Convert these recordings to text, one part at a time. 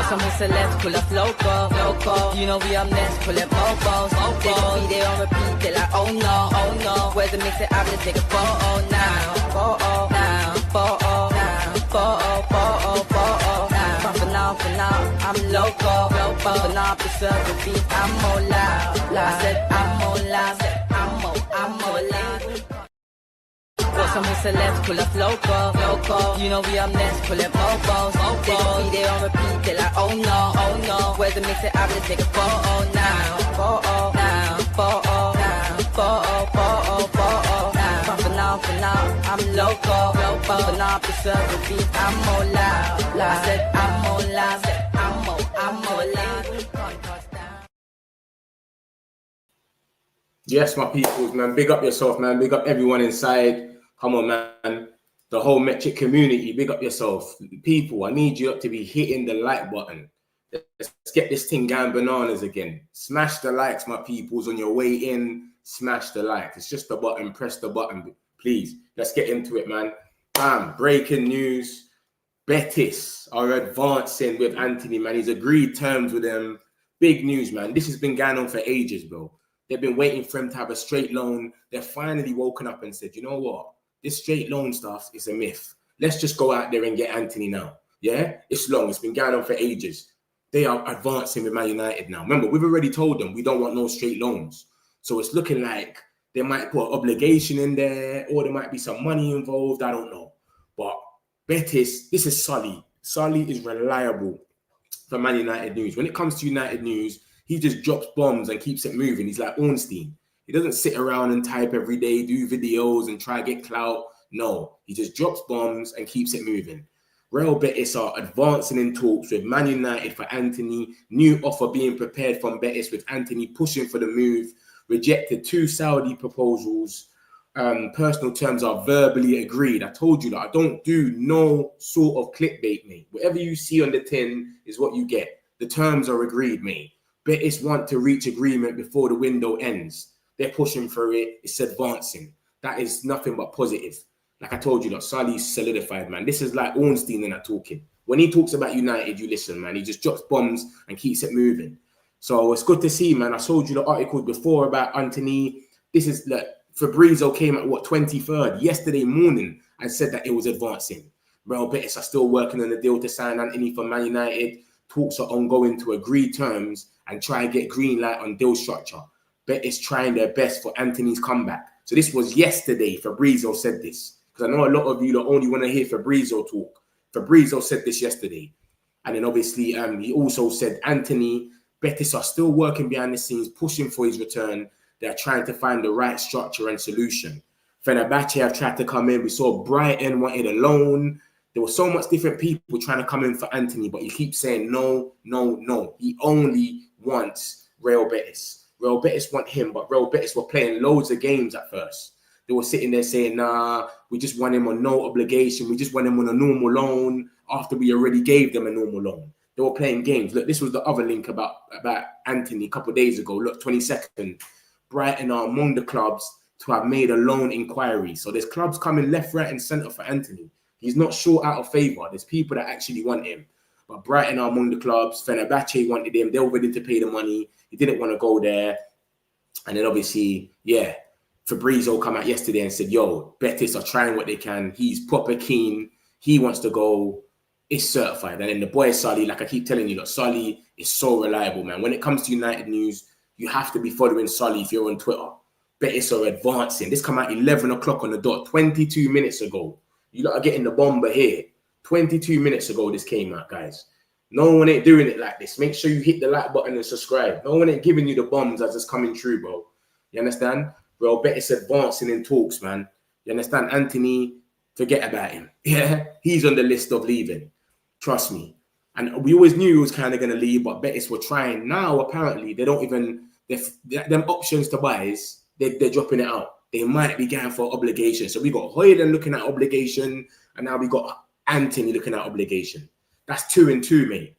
Somos celebs, pull up loco. You know we up next, pull up mofos. They gon' be there on repeat, they like, oh no. Where's the mix it up, let's take a photo now. Photo now, photo now, photo now. But for now, I'm loco. For now, preserve the beat, I'm more loud. I said I'm more loud, I'm more loud. Somos celebs, pull up loco. You know we up next, pull up mofos. They gon' be there on repeat, they like, oh no. Where's the mix it up, let's take a photo now. Photo now, photo now, photo now. But for now, I'm loco. For now, preserve the beat, I'm more loud. I said I'm more loud, I'm more loud. Yes, my peoples, man. Big up yourself, man. Big up everyone inside. Come on, man. The whole Metric community, big up yourself. People, I need you up to be hitting the like button. Let's get this thing going bananas again. Smash the likes, my peoples. On your way in, smash the like. It's just a button. Press the button, please. Let's get into it, man. Bam. Breaking news. Betis are advancing with Antony, man. He's agreed terms with them. Big news, man. This has been going on for ages, bro. They've been waiting for him to have a straight loan. They're finally woken up and said, you know what? This straight loan stuff is a myth. Let's just go out there and get Antony now. Yeah? It's long. It's been going on for ages. They are advancing with Man United now. Remember, we've already told them we don't want no straight loans. So it's looking like they might put an obligation in there or there might be some money involved. I don't know. But Betis, this is Sully. Sully is reliable for Man United news. When it comes to United news, he just drops bombs and keeps it moving. He's like Ornstein. He doesn't sit around and type every day, do videos and try to get clout. No, he just drops bombs and keeps it moving. Real Betis are advancing in talks with Man United for Antony. New offer being prepared from Betis with Antony pushing for the move. Rejected 2 Saudi proposals. Personal terms are verbally agreed. I told you that I don't do no sort of clickbait, mate. Whatever you see on the tin is what you get. The terms are agreed, mate. Betis want to reach agreement before the window ends. They're pushing for it. It's advancing. That is nothing but positive. Like I told you, that Salih's solidified, man. This is like Ornstein and that talking. When he talks about United, you listen, man. He just drops bombs and keeps it moving. So it's good to see, man. I showed you the articles before about Antony. This is like Fabrizio came at what, 23rd yesterday morning and said that it was advancing. Real Betis are still working on the deal to sign Antony for Man United. Talks are ongoing to agree terms and try and get green light on deal structure. Betis trying their best for Antony's comeback. So this was yesterday. Fabrizio said this. Because I know a lot of you that only want to hear Fabrizio talk. Fabrizio said this yesterday. And then obviously he also said Antony, Betis are still working behind the scenes, pushing for his return. They're trying to find the right structure and solution. Fenerbahce have tried to come in. We saw Brighton wanted a loan. There were so much different people trying to come in for Antony, but he keeps saying no. He only wants Real Betis. Real Betis want him, but Real Betis were playing loads of games at first. They were sitting there saying, nah, we just want him on no obligation. We just want him on a normal loan after we already gave them a normal loan. They were playing games. Look, this was the other link about Antony a couple of days ago. Look, 22nd. Brighton are among the clubs to have made a loan inquiry. So there's clubs coming left, right, and centre for Antony. He's not short out of favour. There's people that actually want him. But Brighton are among the clubs. Fenerbahce wanted him. They were ready to pay the money. He didn't want to go there. And then obviously, yeah, Fabrizio come out yesterday and said, yo, Betis are trying what they can. He's proper keen. He wants to go. It's certified. And then the boy Sully, like I keep telling you, look, Sully is so reliable, man. When it comes to United news, you have to be following Sully if you're on Twitter. Betis are advancing. This come out 11 o'clock on the dot, 22 minutes ago. You lot are getting the bomber here. 22 minutes ago this came out, guys. No one ain't doing it like this. Make sure you hit the like button and subscribe. No one ain't giving you the bombs as it's coming true, bro. You understand? Real Betis advancing in talks, man. You understand? Antony, forget about him. Yeah, he's on the list of leaving. Trust me. And we always knew he was kind of going to leave, but Betis were trying. Now, apparently, they don't even... them options to buys, they're dropping it out. They might be going for obligation. So we got Hojlund looking at obligation, and now we got Antony looking at obligation. That's 2 and 2, mate.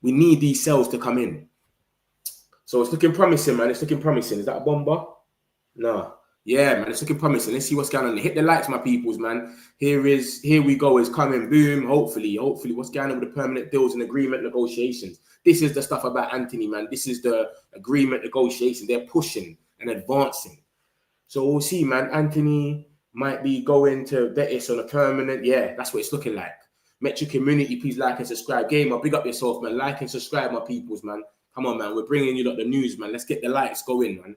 We need these sales to come in. So it's looking promising, man. It's looking promising. Is that a bomber? No. Yeah, man, it's looking promising. Let's see what's going on. Hit the likes, my peoples, man. Here we go. It's coming. Boom. Hopefully, what's going on with the permanent deals and agreement negotiations? This is the stuff about Antony, man. This is the agreement negotiation. They're pushing and advancing. So we'll see, man. Antony might be going to Betis on a permanent. Yeah, that's what it's looking like. Metro community, please like and subscribe. Gamer, big up yourself, man. Like and subscribe, my peoples, man. Come on, man. We're bringing you the news, man. Let's get the likes going, man.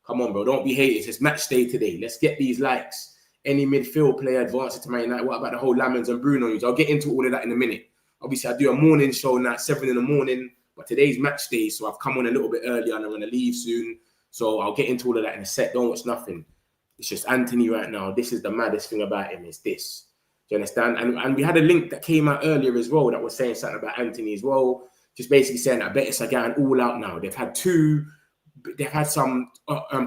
Come on, bro. Don't be haters. It's match day today. Let's get these likes. Any midfield player advancing to Man United. What about the whole Lammens and Bruno news? I'll get into all of that in a minute. Obviously, I do a morning show now at 7 in the morning. But today's match day, so I've come on a little bit earlier and I'm going to leave soon. So I'll get into all of that in a sec. Don't watch nothing. It's just Antony right now. This is the maddest thing about him is this. Do you understand? And we had a link that came out earlier as well that was saying something about Antony as well. Just basically saying that Betis are going all out now. They've had some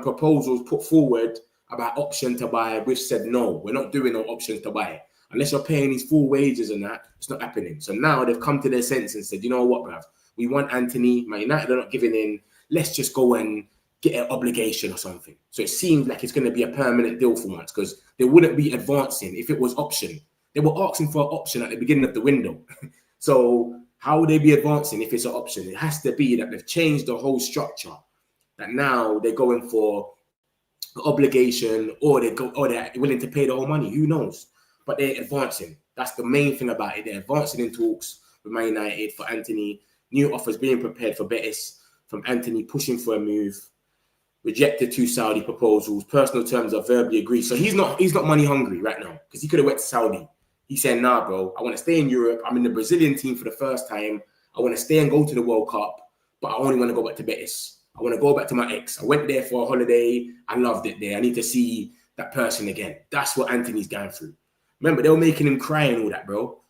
proposals put forward about option to buy. We've said, no, we're not doing no options to buy. Unless you're paying these full wages and that, it's not happening. So now they've come to their sense and said, you know what, bruv? We want Antony. Man United are not giving in. Let's just go and get an obligation or something. So it seems like it's going to be a permanent deal for once because they wouldn't be advancing if it was option. They were asking for an option at the beginning of the window. So how would they be advancing if it's an option? It has to be that they've changed the whole structure. That now they're going for the obligation or they're willing to pay the whole money. Who knows? But they're advancing. That's the main thing about it. They're advancing in talks with Man United for Antony. New offers being prepared for Betis from Antony, pushing for a move. Rejected 2 Saudi proposals. Personal terms are verbally agreed. So he's not money hungry right now because he could have went to Saudi. He said, nah, bro, I want to stay in Europe. I'm in the Brazilian team for the first time. I want to stay and go to the World Cup, but I only want to go back to Betis. I want to go back to my ex. I went there for a holiday. I loved it there. I need to see that person again. That's what Antony's going through. Remember, they were making him cry and all that, bro.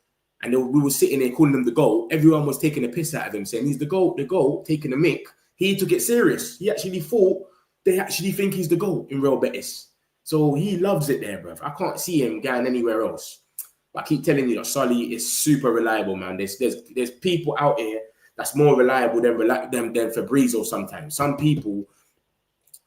And we were sitting there calling him the GOAT. Everyone was taking a piss out of him, saying he's the GOAT, taking a mick. He took it serious. He actually thought they actually think he's the GOAT in Real Betis. So he loves it there, bruv. I can't see him going anywhere else. But I keep telling you that Solly is super reliable, man. There's people out here that's more reliable than Fabrizio sometimes. Some people,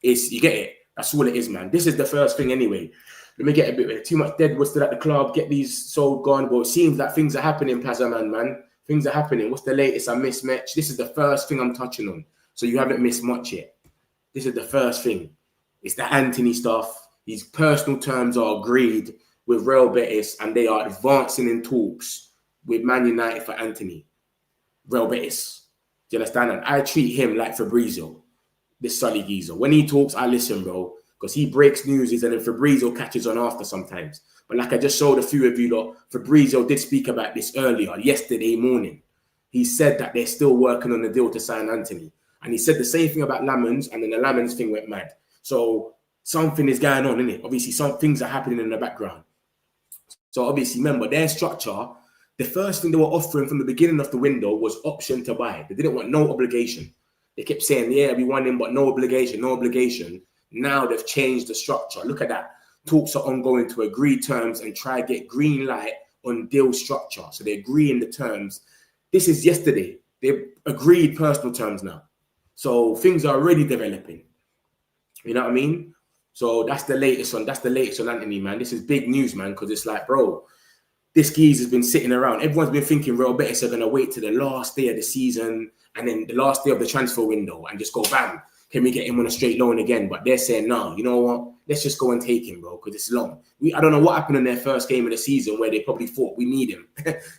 you get it. That's all it is, man. This is the first thing anyway. Let me get a bit too much dead. What's still at the club? Get these sold, gone. But it seems that things are happening, Plaza man. Things are happening. What's the latest? I mismatch. This is the first thing I'm touching on. So you haven't missed much yet. This is the first thing. It's the Antony stuff. These personal terms are agreed with Real Betis, and they are advancing in talks with Man United for Antony. Real Betis. Do you understand? And I treat him like Fabrizio, this Sully geezer. When he talks, I listen, bro. Because he breaks news and then Fabrizio catches on after sometimes. But like I just showed a few of you, lot, Fabrizio did speak about this earlier, yesterday morning. He said that they're still working on the deal to sign Antony. And he said the same thing about Lammens, and then the Lammens thing went mad. So something is going on, innit? Obviously, some things are happening in the background. So obviously, remember, their structure, the first thing they were offering from the beginning of the window was option to buy. They didn't want no obligation. They kept saying, yeah, we want him, but no obligation, no obligation. Now they've changed the structure. Look at that. Talks are ongoing to agree terms and try to get green light on deal structure. So they agree in the terms. This is yesterday. They've agreed personal terms now. So things are already developing. You know what I mean? So that's the latest on Antony, man. This is big news, man, because it's like, bro, this geezer has been sitting around. Everyone's been thinking Real Betis are going to wait to the last day of the season and then the last day of the transfer window and just go, bam, can we get him on a straight loan again? But they're saying, no, you know what? Let's just go and take him, bro, because it's long. I don't know what happened in their first game of the season where they probably thought we need him.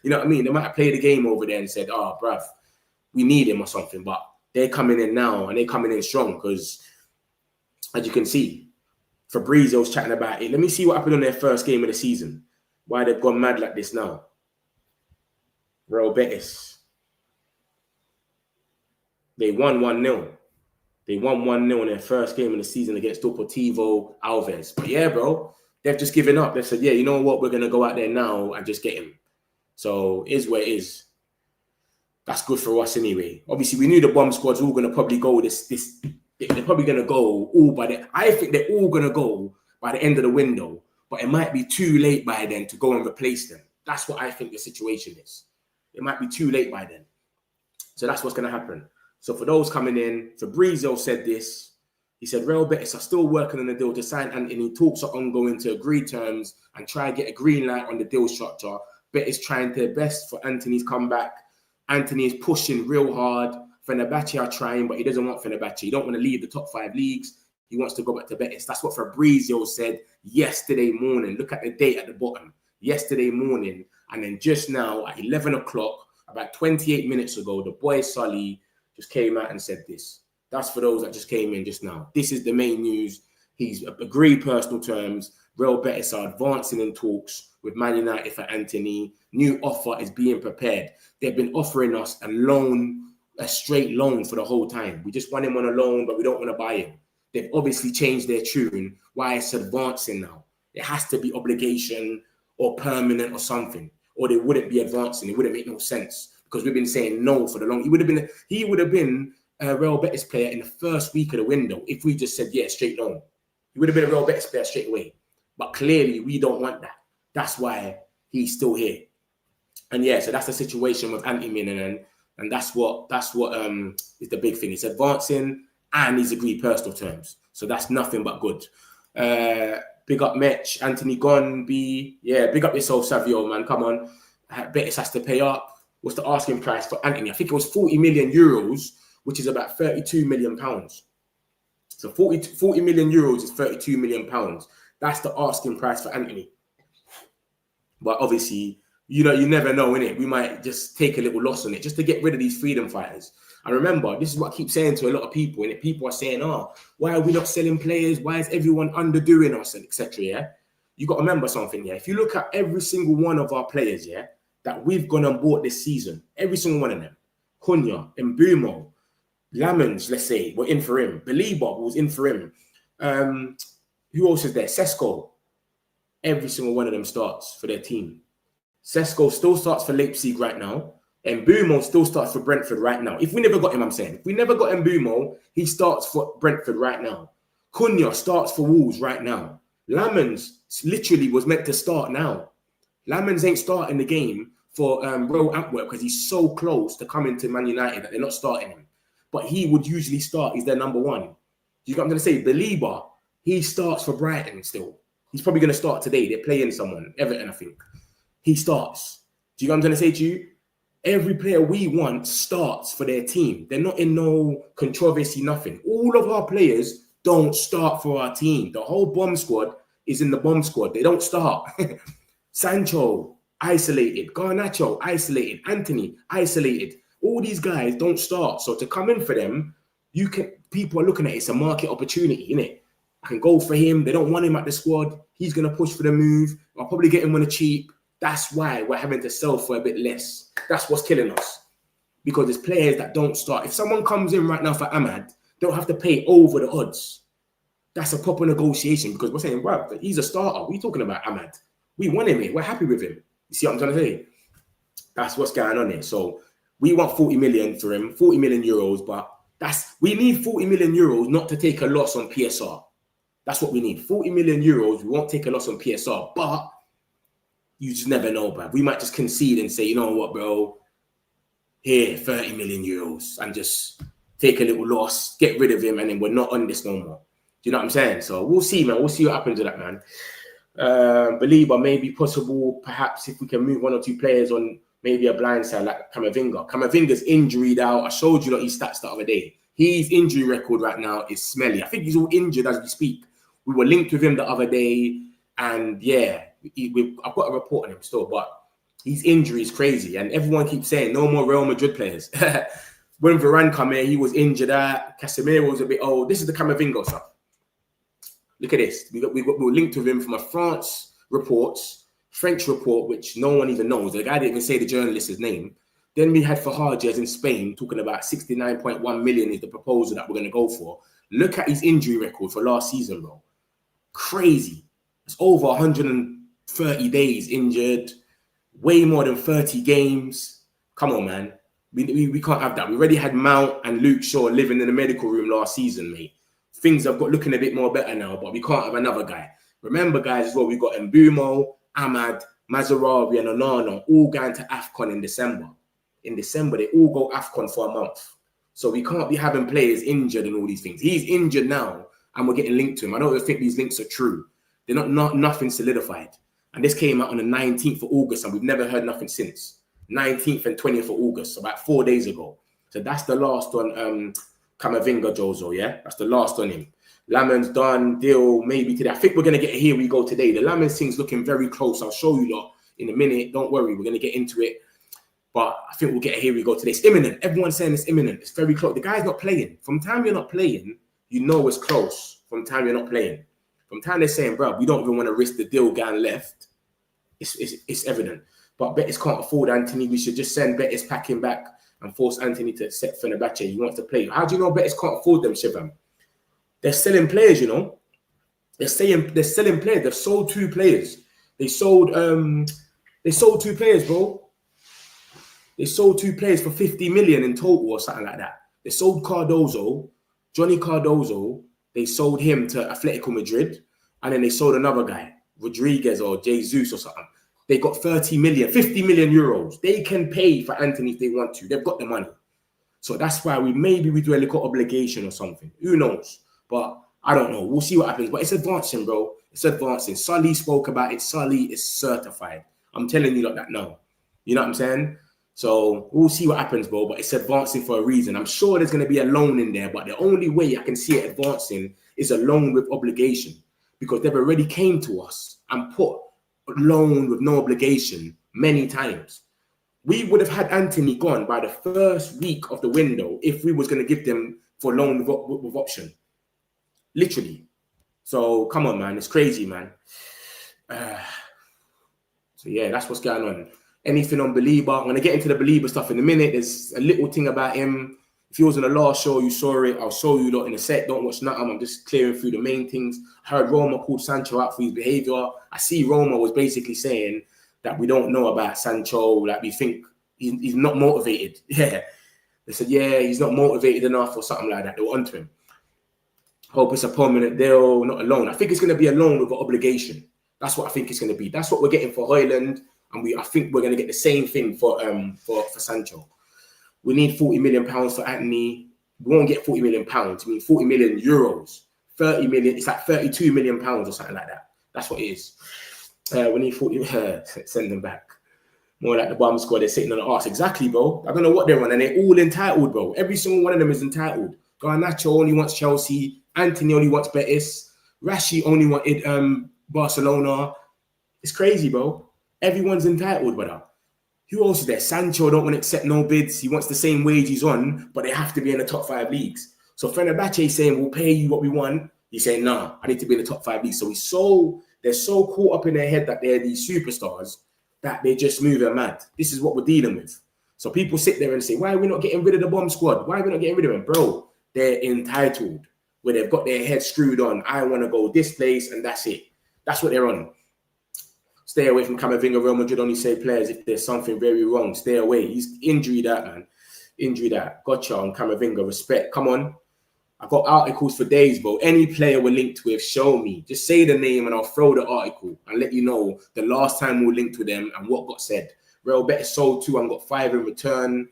You know what I mean? They might have played a game over there and said, oh, bruv, we need him or something. But they're coming in now and they're coming in strong because, as you can see, Fabrizio's chatting about it. Let me see what happened on their first game of the season. Why they've gone mad like this now. Real Betis. They won 1-0. They won 1-0 in their first game of the season against Deportivo Alves. But yeah, bro, they've just given up. They said, yeah, you know what? We're going to go out there now and just get him. So it is what it is. That's good for us anyway. Obviously, we knew the bomb squad's all going to probably go they're probably going to go all by the... I think they're all going to go by the end of the window. But it might be too late by then to go and replace them. That's what I think the situation is. It might be too late by then. So that's what's going to happen. So for those coming in, Fabrizio said this. He said, Real Betis are still working on the deal to sign Antony. Talks are ongoing to agree terms and try and get a green light on the deal structure. Betis trying their best for Antony's comeback. Antony is pushing real hard. Fenerbahce are trying, but he doesn't want Fenerbahce. He don't want to leave the top 5 leagues. He wants to go back to Betis. That's what Fabrizio said yesterday morning. Look at the date at the bottom. Yesterday morning. And then just now at 11 o'clock, about 28 minutes ago, the boy Sully just came out and said this. That's for those that just came in just now. This is the main news. He's agreed personal terms. Real Betis are advancing in talks with Man United for Antony. New offer is being prepared. They've been offering us a loan, a straight loan for the whole time. We just want him on a loan, but we don't want to buy him. They've obviously changed their tune. Why it's advancing now? It has to be obligation or permanent or something, or they wouldn't be advancing. It wouldn't make no sense because we've been saying no for the long. He would have been a Real Betis player in the first week of the window if we just said, yeah, straight loan. He would have been a Real Betis player straight away. But clearly, we don't want that. That's why he's still here. And yeah, so that's the situation with IMMINENT, and that's what is the big thing. It's advancing and he's agreed personal terms. So that's nothing but good. Big up Mitch, Antony gone, B. Yeah, big up yourself, Savio, man. Come on. Betis has to pay up. What's the asking price for Antony? I think it was 40 million euros, which is about 32 million pounds. So 40 million euros is 32 million pounds. That's the asking price for Antony. But obviously, you never know, innit? We might just take a little loss on it just to get rid of these freedom fighters. And remember, this is what I keep saying to a lot of people, innit? People are saying, why are we not selling players? Why is everyone underdoing us, and etc., yeah? You got to remember something, yeah? If you look at every single one of our players, yeah, that we've gone and bought this season, every single one of them, Cunha, Bruno, Lammens, let's say, were in for him. Belieber was in for him. Who else is there? Sesko. Every single one of them starts for their team. Sesko still starts for Leipzig right now. And Bruno still starts for Brentford right now. If we never got him, I'm saying. If we never got Bruno, he starts for Brentford right now. Cunha starts for Wolves right now. Lammens literally was meant to start now. Lammens ain't starting the game for Royal Antwerp because he's so close to coming to Man United that they're not starting him. But he would usually start. He's their number one. You know what I'm going to say? Belieber, he starts for Brighton still. He's probably going to start today. They're playing someone, Everton, I think. He starts. Do you know what I'm going to say to you? Every player we want starts for their team. They're not in no controversy, nothing. All of our players don't start for our team. The whole bomb squad is in the bomb squad. They don't start. Sancho, isolated. Garnacho, isolated. Antony, isolated. All these guys don't start. So to come in for them, people are looking at it. It's a market opportunity, innit? I can go for him. They don't want him at the squad. He's going to push for the move. I'll probably get him on a cheap. That's why we're having to sell for a bit less. That's what's killing us. Because there's players that don't start. If someone comes in right now for Ahmad, they don't have to pay over the odds. That's a proper negotiation because we're saying, wow, he's a starter. What are you talking about, Ahmad? We want him here. We're happy with him. You see what I'm trying to say? That's what's going on here. So we want 40 million for him, 40 million euros, but we need 40 million euros not to take a loss on PSR. That's what we need. 40 million euros. We won't take a loss on PSR, but you just never know, bro. We might just concede and say, you know what, bro? Here, 30 million euros and just take a little loss, get rid of him, and then we're not on this no more. Do you know what I'm saying? So we'll see, man. We'll see what happens to that, man. Belieber, maybe possible, perhaps if we can move one or two players on maybe a blind side like Camavinga. Camavinga's injured out. I showed you his stats the other day. His injury record right now is smelly. I think he's all injured as we speak. We were linked with him the other day, and yeah, I've got a report on him still, but his injury is crazy, and everyone keeps saying no more Real Madrid players. When Varane come here, he was injured. Casemiro was a bit old. This is the Camavinga stuff. Look at this. We were linked with him from a French report, which no one even knows. The guy didn't even say the journalist's name. Then we had Fajarges in Spain talking about 69.1 million is the proposal that we're going to go for. Look at his injury record for last season, bro. Crazy. It's over 130 days injured, way more than 30 games. Come on, man. We can't have that. We already had Mount and Luke Shaw living in the medical room last season, mate. Things have got looking a bit more better now, but we can't have another guy. Remember, guys, as well, we've got Mbeumo, Ahmad, Mazarawi, and Onana all going to AFCON in December. In December, they all go AFCON for a month. So we can't be having players injured and all these things. He's injured now, and we're getting linked to him. I don't even think these links are true. They're not nothing solidified. And this came out on the 19th of August, and we've never heard nothing since. 19th and 20th of August, about 4 days ago. So that's the last on Camavinga, Jozo, yeah? That's the last on him. Lammens done, deal, maybe today. I think we're going to get a here we go today. The Lammens thing's looking very close. I'll show you lot in a minute. Don't worry, we're going to get into it. But I think we'll get a here we go today. It's imminent. Everyone's saying it's imminent. It's very close. The guy's not playing. From time you're not playing, you know it's close. From time you're not playing. From time they're saying, bro, we don't even want to risk the deal going left. It's evident. But Betis can't afford Antony. We should just send Betis packing back and force Antony to accept Fenerbahce. He wants to play. How do you know Betis can't afford them, Shivam? They're selling players, you know. They're selling players. They've sold 2 players. They sold 2 players, bro. They sold 2 players for 50 million in total or something like that. They sold Cardozo, Johnny Cardozo. They sold him to Atletico Madrid, and then they sold another guy, Rodriguez or Jesus or something. They got 30 million, 50 million euros. They can pay for Antony if they want to. They've got the money. So that's why we do a little obligation or something. Who knows? But I don't know. We'll see what happens. But it's advancing, bro. It's advancing. Sully spoke about it. Sully is certified. I'm telling you like that now. You know what I'm saying? So we'll see what happens, bro. But it's advancing for a reason. I'm sure there's going to be a loan in there. But the only way I can see it advancing is a loan with obligation. Because they've already came to us and put loan with no obligation many times. We would have had Antony gone by the first week of the window if we was going to give them for loan with option. Literally. So come on, man. It's crazy, man. So yeah, that's what's going on. Anything on Belieber? I'm going to get into the Belieber stuff in a minute. There's a little thing about him. If you was on the last show, you saw it. I'll show you lot in a sec. Don't watch nothing. I'm just clearing through the main things. I heard Roma called Sancho out for his behavior. I see Roma was basically saying that we don't know about Sancho. Like we think he's not motivated. Yeah. They said, yeah, he's not motivated enough or something like that. They were onto him. Hope it's a permanent deal, not a loan. I think it's going to be a loan with an obligation. That's what I think it's going to be. That's what we're getting for Hojlund. And I think we're going to get the same thing for Sancho. We need £40 million for Antony. We won't get £40 million. I mean, 40 million euros. 30 million. It's like 32 million pounds or something like that. That's what it is. We need 40. Send them back. More like the bomb squad. They're sitting on the arse. Exactly, bro. I don't know what they're on. And they're all entitled, bro. Every single one of them is entitled. Garnacho only wants Chelsea. Antony only wants Betis. Rashi only wanted Barcelona. It's crazy, bro. Everyone's entitled, brother. Who else is there? Sancho don't want to accept no bids. He wants the same wage he's on, but they have to be in the top 5 leagues. So Fenerbahce is saying, we'll pay you what we want. He's saying, nah, I need to be in the top 5 leagues. So they're so caught up in their head that they're these superstars that they just move them mad. This is what we're dealing with. So people sit there and say, why are we not getting rid of the bomb squad? Why are we not getting rid of them? Bro, they're entitled. Where they've got their head screwed on. I want to go this place and that's it. That's what they're on. Stay away from Camavinga. Real Madrid only say players if there's something very wrong. Stay away. He's injury that, man. Injury that. Gotcha on Camavinga. Respect. Come on. I got articles for days, bro. Any player we're linked with, show me. Just say the name and I'll throw the article and let you know the last time we were linked with them and what got said. Real Betis sold 2 and got 5 in return.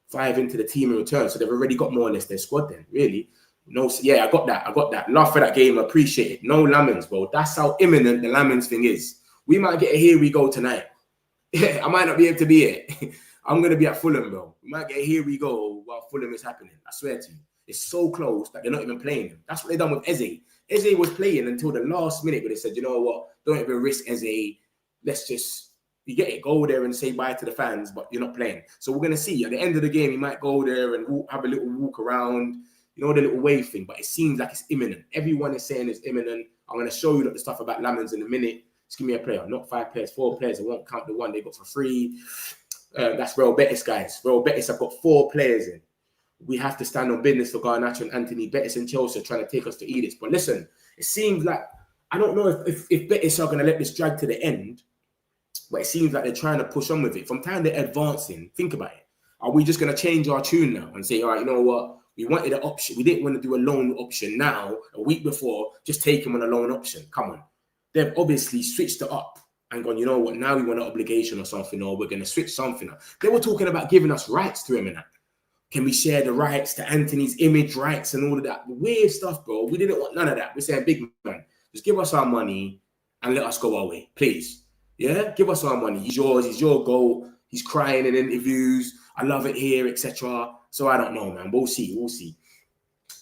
5 into the team in return. So they've already got more or less their squad then, really. No, yeah, I got that. Love for that game. Appreciate it. No Lammens, bro. That's how imminent the Lammens thing is. We might get a here we go tonight. I might not be able to be it. I'm going to be at Fulham, bro. We might get a here we go while Fulham is happening. I swear to you. It's so close that they're not even playing him. That's what they done with Eze. Eze was playing until the last minute, but they said, you know what? Don't even risk Eze. Let's just, you get it, go there and say bye to the fans, but you're not playing. So we're going to see. At the end of the game, he might go there and have a little walk around, you know, the little wave thing, but it seems like it's imminent. Everyone is saying it's imminent. I'm going to show you the stuff about Lammens in a minute. Just give me a player, not 5 players, 4 players. I won't count the one they got for free. That's Real Betis, guys. Real Betis have got 4 players in. We have to stand on business for Garnacho and Antony. Betis and Chelsea are trying to take us to Edith. But listen, it seems like, I don't know if Betis are going to let this drag to the end, but it seems like they're trying to push on with it. From time they're advancing, think about it. Are we just going to change our tune now and say, all right, you know what? We wanted an option. We didn't want to do a loan option now, a week before, just take him on a loan option. Come on. They've obviously switched it up and gone, you know what, now we want an obligation or something, or we're going to switch something up. They were talking about giving us rights to him and that. Can we share the rights to Antony's image rights and all of that? Weird stuff, bro. We didn't want none of that. We're saying, big man, just give us our money and let us go our way, please. Yeah, give us our money. He's yours. He's your goal. He's crying in interviews. I love it here, etc. So I don't know, man. We'll see. We'll see.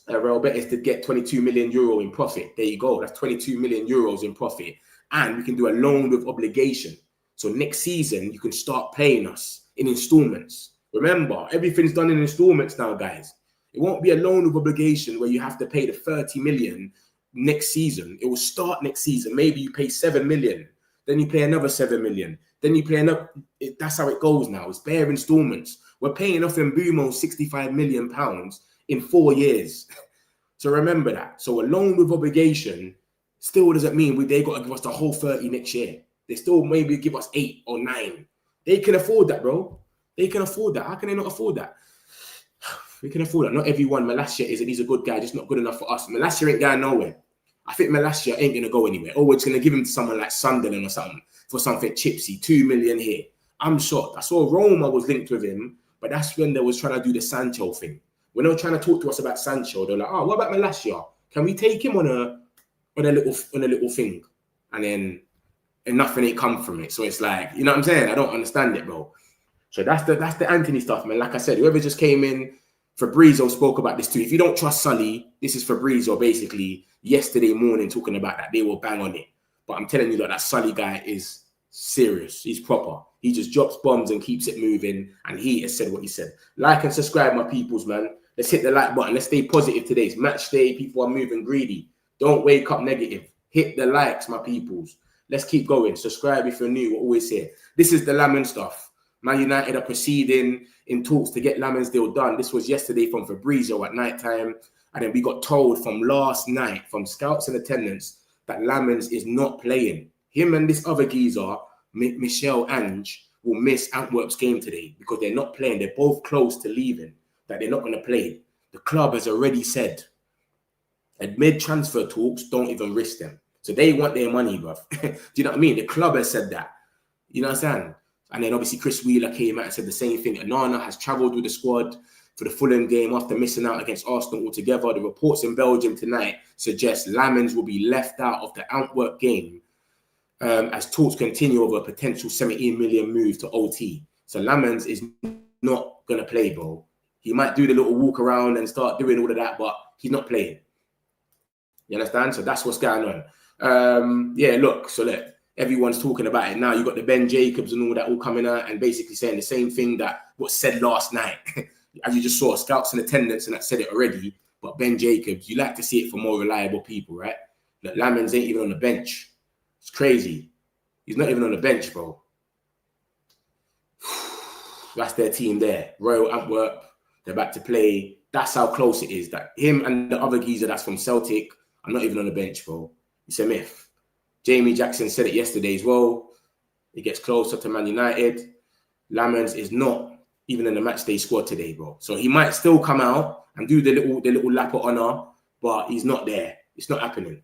Real bet is to get 22 million euro in profit. There you go. That's 22 million euros in profit. And we can do a loan with obligation. So next season, you can start paying us in installments. Remember, everything's done in installments now, guys. It won't be a loan with obligation where you have to pay the 30 million next season. It will start next season. Maybe you pay 7 million. Then you pay another 7 million. Then you pay another. That's how it goes now. It's bare installments. We're paying off Mbumo 65 million pounds in 4 years. So remember that. So a loan with obligation still doesn't mean they got to give us the whole 30 next year. They still maybe give us 8 or 9. They can afford that, bro. They can afford that. How can they not afford that? We can afford that. Not everyone. Malacia he's a good guy, just not good enough for us. Malacia ain't going nowhere. I think Malacia ain't going to go anywhere. Or we're just going to give him to someone like Sunderland or something for something chipsy. 2 million here. I'm shocked. I saw Roma was linked with him, but that's when they was trying to do the Sancho thing. When they were trying to talk to us about Sancho, they're like, oh, what about Malacia? Can we take him on a little thing? And nothing ain't come from it. So it's like, you know what I'm saying? I don't understand it, bro. So that's the Antony stuff, man. Like I said, whoever just came in, Fabrizio spoke about this too. If you don't trust Sully, this is Fabrizio basically yesterday morning talking about that. They will bang on it. But I'm telling you that Sully guy is serious. He's proper. He just drops bombs and keeps it moving. And he has said what he said. Like and subscribe, my peoples, man. Let's hit the like button. Let's stay positive today. It's match day. People are moving greedy. Don't wake up negative. Hit the likes, my peoples. Let's keep going. Subscribe if you're new. We're always here. This is the Lammens stuff. Man United are proceeding in talks to get Lammens deal done. This was yesterday from Fabrizio at night time. And then we got told from last night from scouts in attendance that Lammens is not playing. Him and this other geezer, Michel Ange, will miss Antwerp's game today because they're not playing. They're both close to leaving, that they're not going to play. The club has already said, amid transfer talks, don't even risk them. So they want their money, bruv. Do you know what I mean? The club has said that. You know what I'm saying? And then obviously Chris Wheeler came out and said the same thing. Onana has travelled with the squad for the Fulham game after missing out against Arsenal altogether. The reports in Belgium tonight suggest Lammens will be left out of the Antwerp game as talks continue over a potential 17 million move to OT. So Lammens is not going to play, bro. He might do the little walk around and start doing all of that, but he's not playing. You understand? So that's what's going on. Yeah, look, everyone's talking about it now. You got the Ben Jacobs and all that all coming out and basically saying the same thing that was said last night. As you just saw, scouts in attendance and that said it already. But Ben Jacobs, you like to see it from more reliable people, right? Look, Lammens ain't even on the bench. It's crazy. He's not even on the bench, bro. That's their team there. Royal Antwerp, they're about to play. That's how close it is. That him and the other geezer that's from Celtic are not even on the bench, bro. It's a myth. Jamie Jackson said it yesterday as well. It gets closer to Man United. Lammens is not even in the matchday squad today, bro. So he might still come out and do the little lap of honor, but he's not there. It's not happening.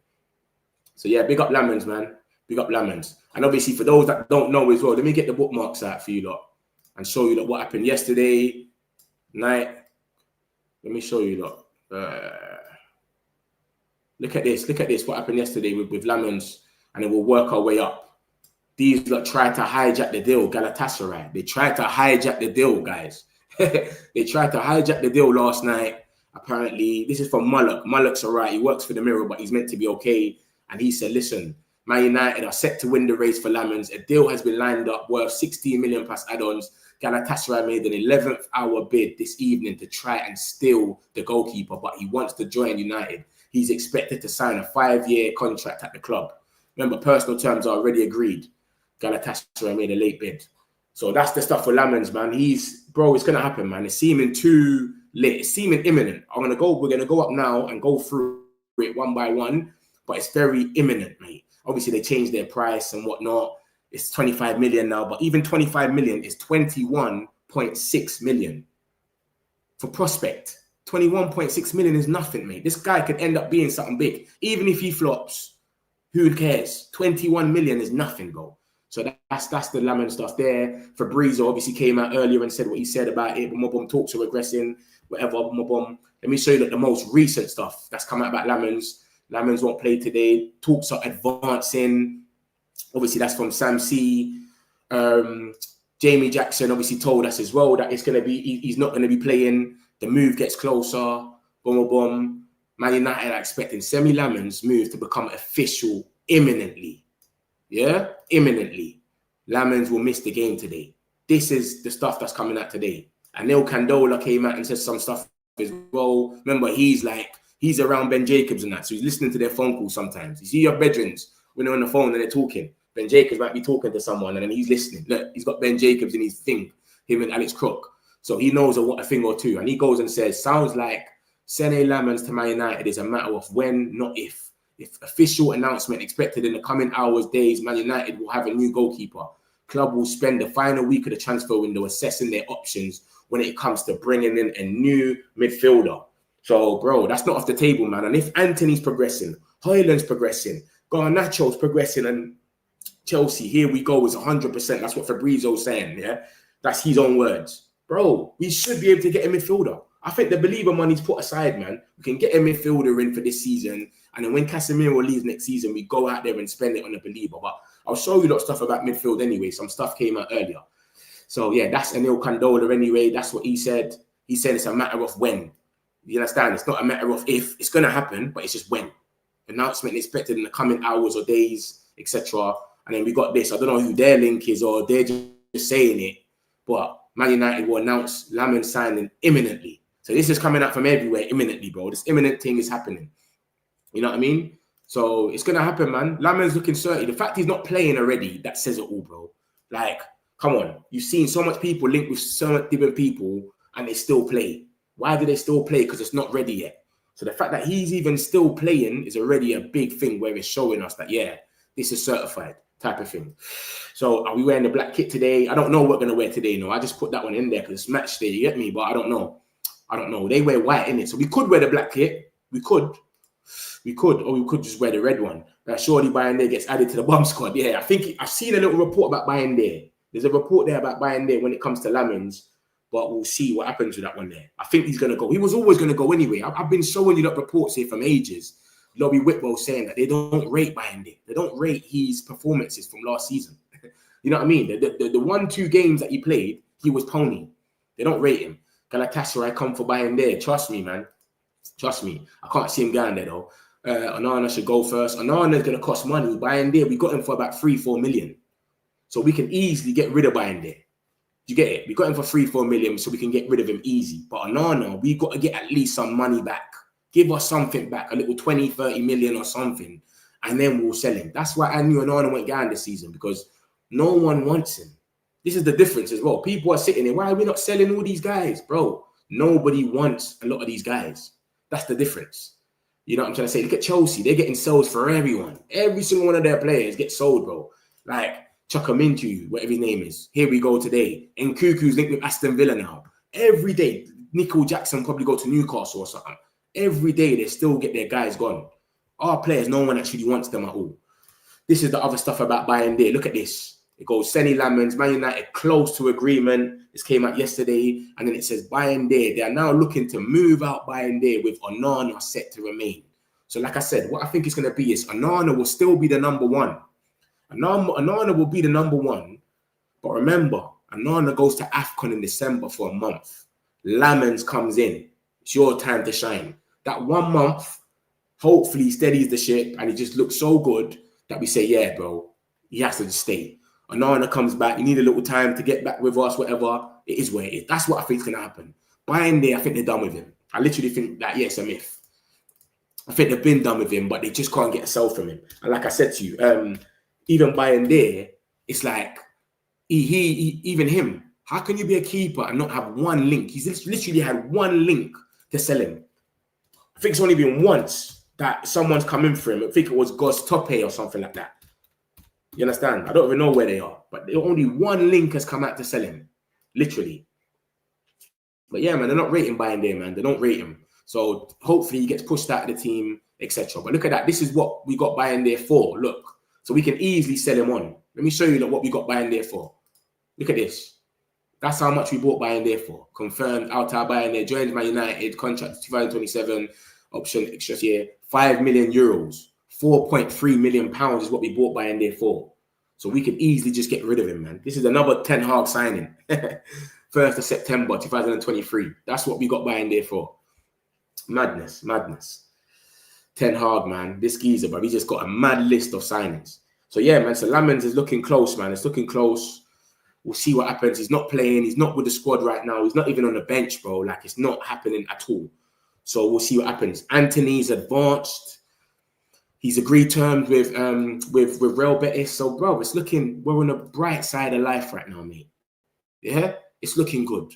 So yeah, big up Lammens, man. Big up Lammens. And obviously for those that don't know as well, let me get the bookmarks out for you lot and show you what happened yesterday night. Let me show you lot. Look at this. Look at this. What happened yesterday with Lammens. And then we'll work our way up. These lot tried to hijack the deal, Galatasaray. They tried to hijack the deal, guys. They tried to hijack the deal last night. Apparently, this is from Mullock. Mullock's all right. He works for the Mirror, but he's meant to be okay. And he said, listen, Man United are set to win the race for Lammens. A deal has been lined up worth 16 million plus add-ons. Galatasaray made an 11th hour bid this evening to try and steal the goalkeeper, but he wants to join United. He's expected to sign a 5-year contract at the club. Remember, personal terms are already agreed. Galatasaray made a late bid. So that's the stuff for Lammens, man. It's going to happen, man. It's seeming too late. It's seeming imminent. We're going to go up now and go through it one by one, but it's very imminent, mate. Obviously, they changed their price and whatnot. It's 25 million now, but even 25 million is 21.6 million for prospect. 21.6 million is nothing, mate. This guy could end up being something big. Even if he flops, who cares? 21 million is nothing, bro. So that's the Lammens stuff there. Fabrizio obviously came out earlier and said what he said about it. But talks are regressing, whatever. Let me show you the most recent stuff that's come out about Lammens. Lammens won't play today. Talks are advancing. Obviously, that's from Sam C. Jamie Jackson obviously told us as well that it's going to be, he's not going to be playing. The move gets closer. Boom. Man United are expecting Senne Lammens' move to become official imminently. Yeah? Imminently. Lammens will miss the game today. This is the stuff that's coming out today. Anil Candola came out and said some stuff as well. Remember, he's around Ben Jacobs and that, so he's listening to their phone calls sometimes. You see your bedrooms when they're on the phone and they're talking. Ben Jacobs might be talking to someone and then he's listening. Look, he's got Ben Jacobs in his thing, him and Alex Crook. So he knows a thing or two. And he goes and says, sounds like Senne Lammens to Man United is a matter of when, not if. If official announcement expected in the coming hours, days, Man United will have a new goalkeeper. Club will spend the final week of the transfer window assessing their options when it comes to bringing in a new midfielder. So, bro, that's not off the table, man. And if Antony's progressing, Hojlund's progressing, Garnacho's progressing, and Chelsea, here we go, is 100%. That's what Fabrizio's saying, yeah? That's his own words. Bro, we should be able to get a midfielder. I think the Believer money's put aside, man. We can get a midfielder in for this season. And then when Casemiro leaves next season, we go out there and spend it on the Believer. But I'll show you a lot of stuff about midfield anyway. Some stuff came out earlier. So, yeah, that's Anil Candola anyway. That's what he said. He said it's a matter of when. You understand? It's not a matter of if. It's going to happen, but it's just when. Announcement expected in the coming hours or days, etc. And then we got this. I don't know who their link is or they're just saying it. But Man United will announce Lammens signing imminently. So this is coming out from everywhere imminently, bro. This imminent thing is happening. You know what I mean? So it's going to happen, man. Lammens looking 30. The fact he's not playing already, that says it all, bro. Like, come on. You've seen so much people linked with so much different people and they still play. Why do they still play? Because it's not ready yet. So the fact that he's even still playing is already a big thing where it's showing us that, yeah, this is certified type of thing. So are we wearing the black kit today? I don't know what we're going to wear today. No, I just put that one in there because it's match day. You get me? But I don't know. They wear white in it. So we could wear the black kit. We could, or we could just wear the red one. Surely Bayern gets added to the bomb squad. Yeah, I think I've seen a little report about Bayern. There's a report there about Bayern when it comes to Lammens, but we'll see what happens with that one there. I think he's going to go. He was always going to go anyway. I've been showing you that reports here from ages. Lobby Whitwell saying that they don't rate Bayern. They don't rate his performances from last season. You know what I mean? The 1-2 games that he played, he was pony. They don't rate him. Galatasaray come for Bayern. Trust me, man. Trust me. I can't see him going there, though. Onana should go first. Onana's going to cost money. Bayern, we got him for about 3-4 million. So we can easily get rid of Bayern. You get it? We got him for 3-4 million, so we can get rid of him easy. But Onana, we got to get at least some money back. Give us something back, a little 20, 30 million or something, and then we'll sell him. That's why I knew Onana went down this season, because no one wants him. This is the difference as well. People are sitting there, why are we not selling all these guys? Bro, nobody wants a lot of these guys. That's the difference. You know what I'm trying to say? Look at Chelsea. They're getting sold for everyone. Every single one of their players gets sold, bro. Like Chakamintu, whatever his name is. Here we go today. And Nkuku's linked with Aston Villa now. Every day, Nicole Jackson probably go to Newcastle or something. Every day, they still get their guys gone. Our players, no one actually wants them at all. This is the other stuff about Bayern there. Look at this. It goes Senne Lammens, Man United close to agreement. This came out yesterday. And then it says Bayern there. They are now looking to move out Bayern there with Onana set to remain. So like I said, what I think it's going to be is Onana will still be the number one. Onana will be the number one. But remember, Onana goes to AFCON in December for a month. Lammens comes in. It's your time to shine. That 1 month, hopefully steadies the ship and he just looks so good that we say, yeah, bro, he has to just stay. Onana comes back. You need a little time to get back with us, whatever. It is where it is. That's what I think is going to happen. Bayern there, I think they're done with him. I literally think that, yeah, it's a myth. I think they've been done with him, but they just can't get a sell from him. And like I said to you, even Bayern there, it's like, even him, how can you be a keeper and not have one link? He's literally had one link to sell him. I think it's only been once that someone's come in for him. I think it was Gos Tope or something like that. You understand? I don't even know where they are, but only one link has come out to sell him, literally. But yeah, man, they're not rating Bayern there, man. They don't rate him. So hopefully he gets pushed out of the team, etc. But look at that. This is what we got Bayern there for. Look, so we can easily sell him on. Let me show you what we got buying there for. Look at this. That's how much we bought buying there for. Confirmed, Alta buying there, joins Man United, contract 2027, option extra year, 5 million euros, 4.3 million pounds is what we bought buying there for. So we could easily just get rid of him, man. This is another Ten Hag signing. 1st of September 2023. That's what we got buying there for. Madness. Ten Hag, man. This geezer, bro. He just got a mad list of signings. So yeah, man. So Lammens is looking close, man. It's looking close. We'll see what happens. He's not playing. He's not with the squad right now. He's not even on the bench, bro. Like, it's not happening at all. So we'll see what happens. Antony's advanced. He's agreed terms with Real Betis. So, bro, it's looking, we're on the bright side of life right now, mate. Yeah? It's looking good.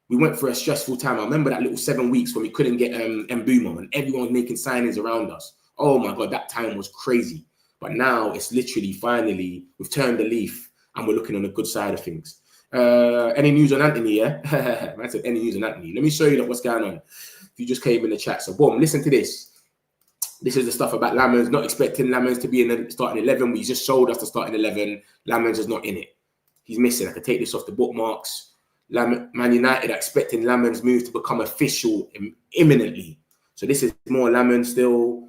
We went for a stressful time. I remember that little 7 weeks when we couldn't get Mbeumo and everyone was making signings around us. Oh, my God, that time was crazy. But now it's literally, finally, we've turned the leaf and we're looking on the good side of things. Any news on Antony, yeah? I said any news on Antony. Let me show you what's going on. If you just came in the chat. So, boom, listen to this. This is the stuff about Lammens. Not expecting Lammens to be in the starting 11. We just showed us the starting 11. Lammens is not in it. He's missing. I could take this off the bookmarks. Man United are expecting Lammens' move to become official imminently. So this is more Lammens still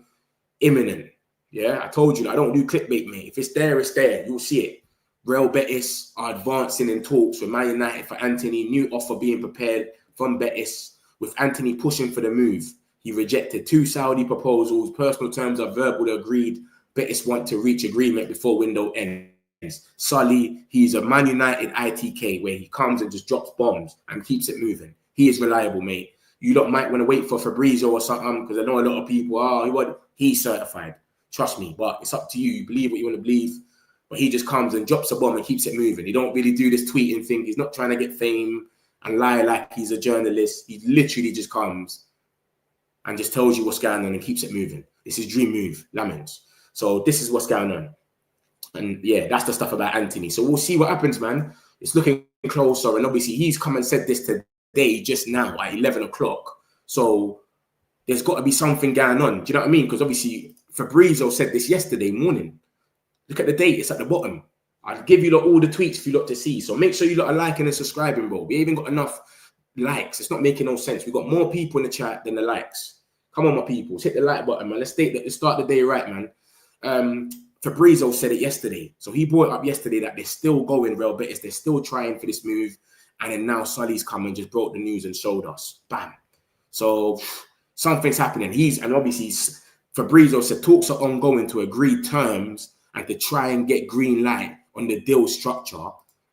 imminent. Yeah, I told you, I don't do clickbait, mate. If it's there, it's there. You'll see it. Real Betis are advancing in talks with Man United for Antony. New offer being prepared from Betis, with Antony pushing for the move. He rejected 2 Saudi proposals. Personal terms are verbally agreed. Betis want to reach agreement before window ends. Sully, he's a Man United ITK where he comes and just drops bombs and keeps it moving. He is reliable, mate. You lot might want to wait for Fabrizio or something because I know a lot of people, he's certified. Trust me, but it's up to you. You believe what you want to believe. But he just comes and drops a bomb and keeps it moving. He don't really do this tweeting thing. He's not trying to get fame and lie like he's a journalist. He literally just comes and just tells you what's going on and keeps it moving. It's his dream move, Lammens. So this is what's going on. And yeah, that's the stuff about Antony. So we'll see what happens, man. It's looking closer. And obviously he's come and said this today, just now at 11 o'clock. So there's got to be something going on. Do you know what I mean? Because obviously Fabrizio said this yesterday morning. Look at the date. It's at the bottom. I'll give you all the tweets for you lot to see. So make sure you lot are liking and subscribing, bro. We even got enough likes. It's not making no sense. We've got more people in the chat than the likes. Come on, my people. Hit the like button, man. Let's start the day right, man. Fabrizio said it yesterday. So he brought up yesterday that they're still going Real Betis. They're still trying for this move. And then now Sully's come and just broke the news and showed us. Bam. So something's happening. And obviously Fabrizio said talks are ongoing to agree terms and to try and get green light on the deal structure.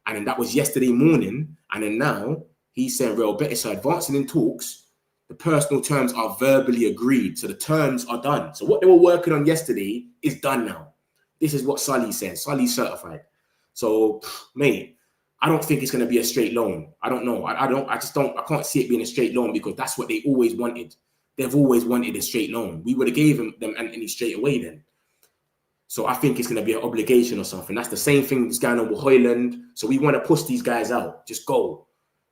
And then that was yesterday morning. And then now he's saying Real Betis are advancing in talks. The personal terms are verbally agreed. So the terms are done. So what they were working on yesterday is done now. This is what Sully says. Sully's certified. So, mate, I don't think it's going to be a straight loan. I don't know. I can't see it being a straight loan because that's what they always wanted. They've always wanted a straight loan. We would have gave them Antony straight away then. So I think it's going to be an obligation or something. That's the same thing that's going on with Hojlund. So we want to push these guys out. Just go.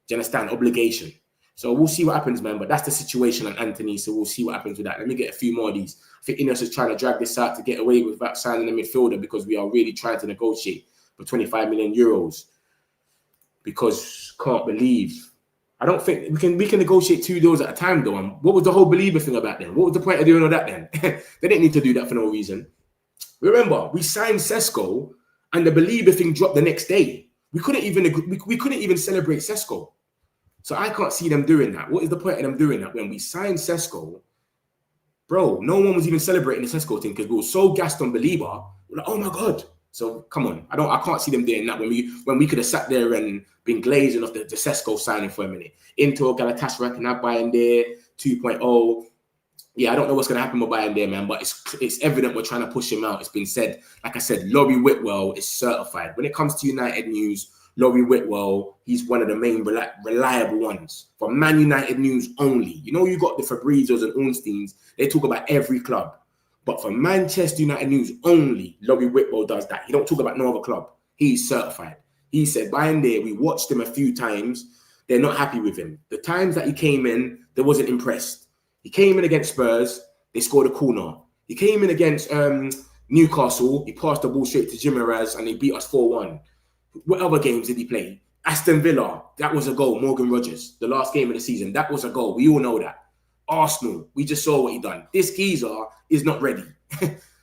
Do you understand? Obligation. So we'll see what happens, man. But that's the situation on Antony. So we'll see what happens with that. Let me get a few more of these. I think Ineos is trying to drag this out to get away without signing a midfielder because we are really trying to negotiate for 25 million euros. Because can't believe. I don't think we can negotiate 2 deals at a time, though. And what was the whole believer thing about them? What was the point of doing all that then? They didn't need to do that for no reason. Remember, we signed Sesko and the believer thing dropped the next day. We couldn't even celebrate Sesko. So I can't see them doing that. What is the point of them doing that? When we signed Sesko, bro, no one was even celebrating the Sesko thing because we were so gassed on Belieber. We're like, oh my God. So come on. I can't see them doing that when we could have sat there and been glazing off the Sesko signing for a minute. Into Galatasaray can have Bayern there, 2.0. Yeah, I don't know what's going to happen with Bayern there, man, but it's evident we're trying to push him out. It's been said, like I said, Laurie Whitwell is certified. When it comes to United news, Laurie Whitwell, he's one of the main reliable ones. For Man United news only. You know, you got the Fabrizios and Ornsteins. They talk about every club. But for Manchester United news only, Laurie Whitwell does that. He don't talk about no other club. He's certified. He said, Bayern there, we watched him a few times. They're not happy with him. The times that he came in, they wasn't impressed. He came in against Spurs. They scored a corner. He came in against Newcastle, he passed the ball straight to Jimenez and they beat us 4-1. What other games did he play? Aston Villa, that was a goal. Morgan Rogers, the last game of the season, that was a goal. We all know that. Arsenal, we just saw what he done. This geezer is not ready.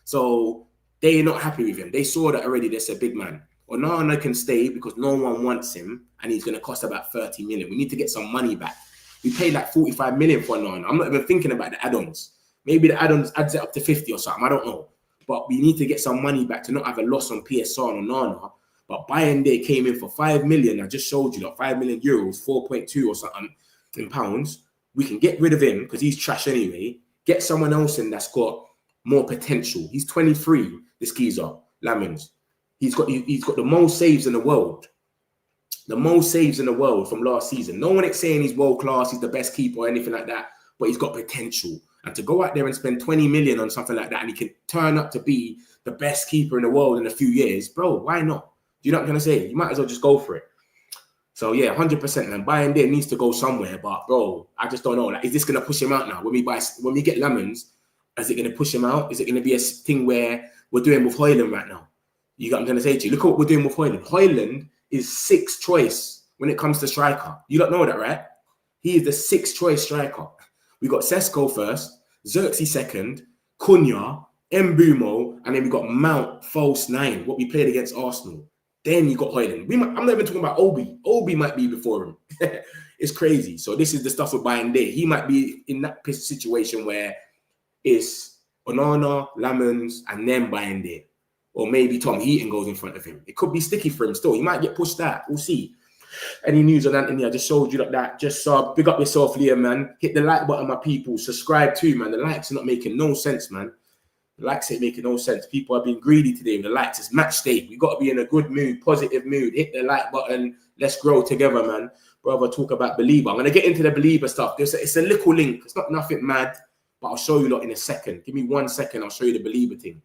So they're not happy with him. They saw that already. They said, big man, Onana can stay because no one wants him and he's going to cost about 30 million. We need to get some money back. We paid like 45 million for Onana. I'm not even thinking about the add-ons. Maybe the add-ons adds it up to 50 or something. I don't know. But we need to get some money back to not have a loss on PSR and Onana. But Bayern Day came in for 5 million. I just showed you that 5 million euros, 4.2 or something in pounds. We can get rid of him because he's trash anyway. Get someone else in that's got more potential. He's 23, this geezer, Lammens. He's got the most saves in the world. The most saves in the world from last season. No one is saying he's world class, he's the best keeper or anything like that, but he's got potential. And to go out there and spend 20 million on something like that and he can turn up to be the best keeper in the world in a few years, bro, why not? Do you know what I'm going to say? You might as well just go for it. So, yeah, 100%, man. Bayern there needs to go somewhere. But, bro, I just don't know. Like, is this going to push him out now? When we get Lammens, is it going to push him out? Is it going to be a thing where we're doing with Hojlund right now? You got what I'm going to say to you? Look at what we're doing with Hojlund. Hojlund is 6th choice when it comes to striker. You don't know that, right? He is the 6th choice striker. We got Sesko first, Xerxes second, Cunha, Mbumo, and then we got Mount, false 9, what we played against Arsenal. Then you got Hojlund. I'm not even talking about Obi. Obi might be before him. It's crazy. So this is the stuff with Bayern Day. He might be in that situation where it's Onana, Lammens, and then Bayern Day. Or maybe Tom Heaton goes in front of him. It could be sticky for him still. He might get pushed out. We'll see. Any news on Antony? I just showed you like that. Just big up yourself, Liam, man. Hit the like button, my people. Subscribe too, man. The likes are not making no sense, man. The likes ain't making no sense. People are being greedy today with the likes. It's match day. We got to be in a good mood, positive mood. Hit the like button. Let's grow together, man. Brother, talk about Belieber. I'm going to get into the Belieber stuff. It's a little link. It's not nothing mad, but I'll show you lot in a second. Give me 1 second. I'll show you the Belieber thing.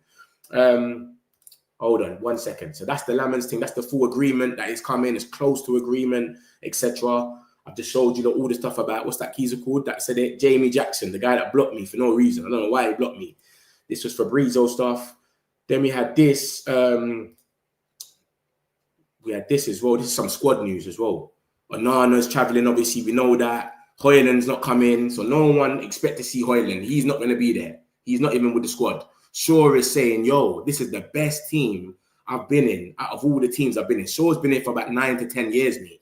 Hold on 1 second. So that's the Lammens thing. That's the full agreement that is coming. It's close to agreement, etc. I've just showed you all the stuff about what's that geezer called that said it. Jamie Jackson, the guy that blocked me for no reason. I don't know why he blocked me. This was Fabrizio stuff. Then we had this. We had this as well. This is some squad news as well. Onana's traveling. Obviously, we know that. Hojlund's not coming, so no one expect to see Hojlund. He's not going to be there. He's not even with the squad. Shaw is saying, yo, this is the best team I've been in out of all the teams I've been in. Shaw's been in for about 9 to 10 years, mate.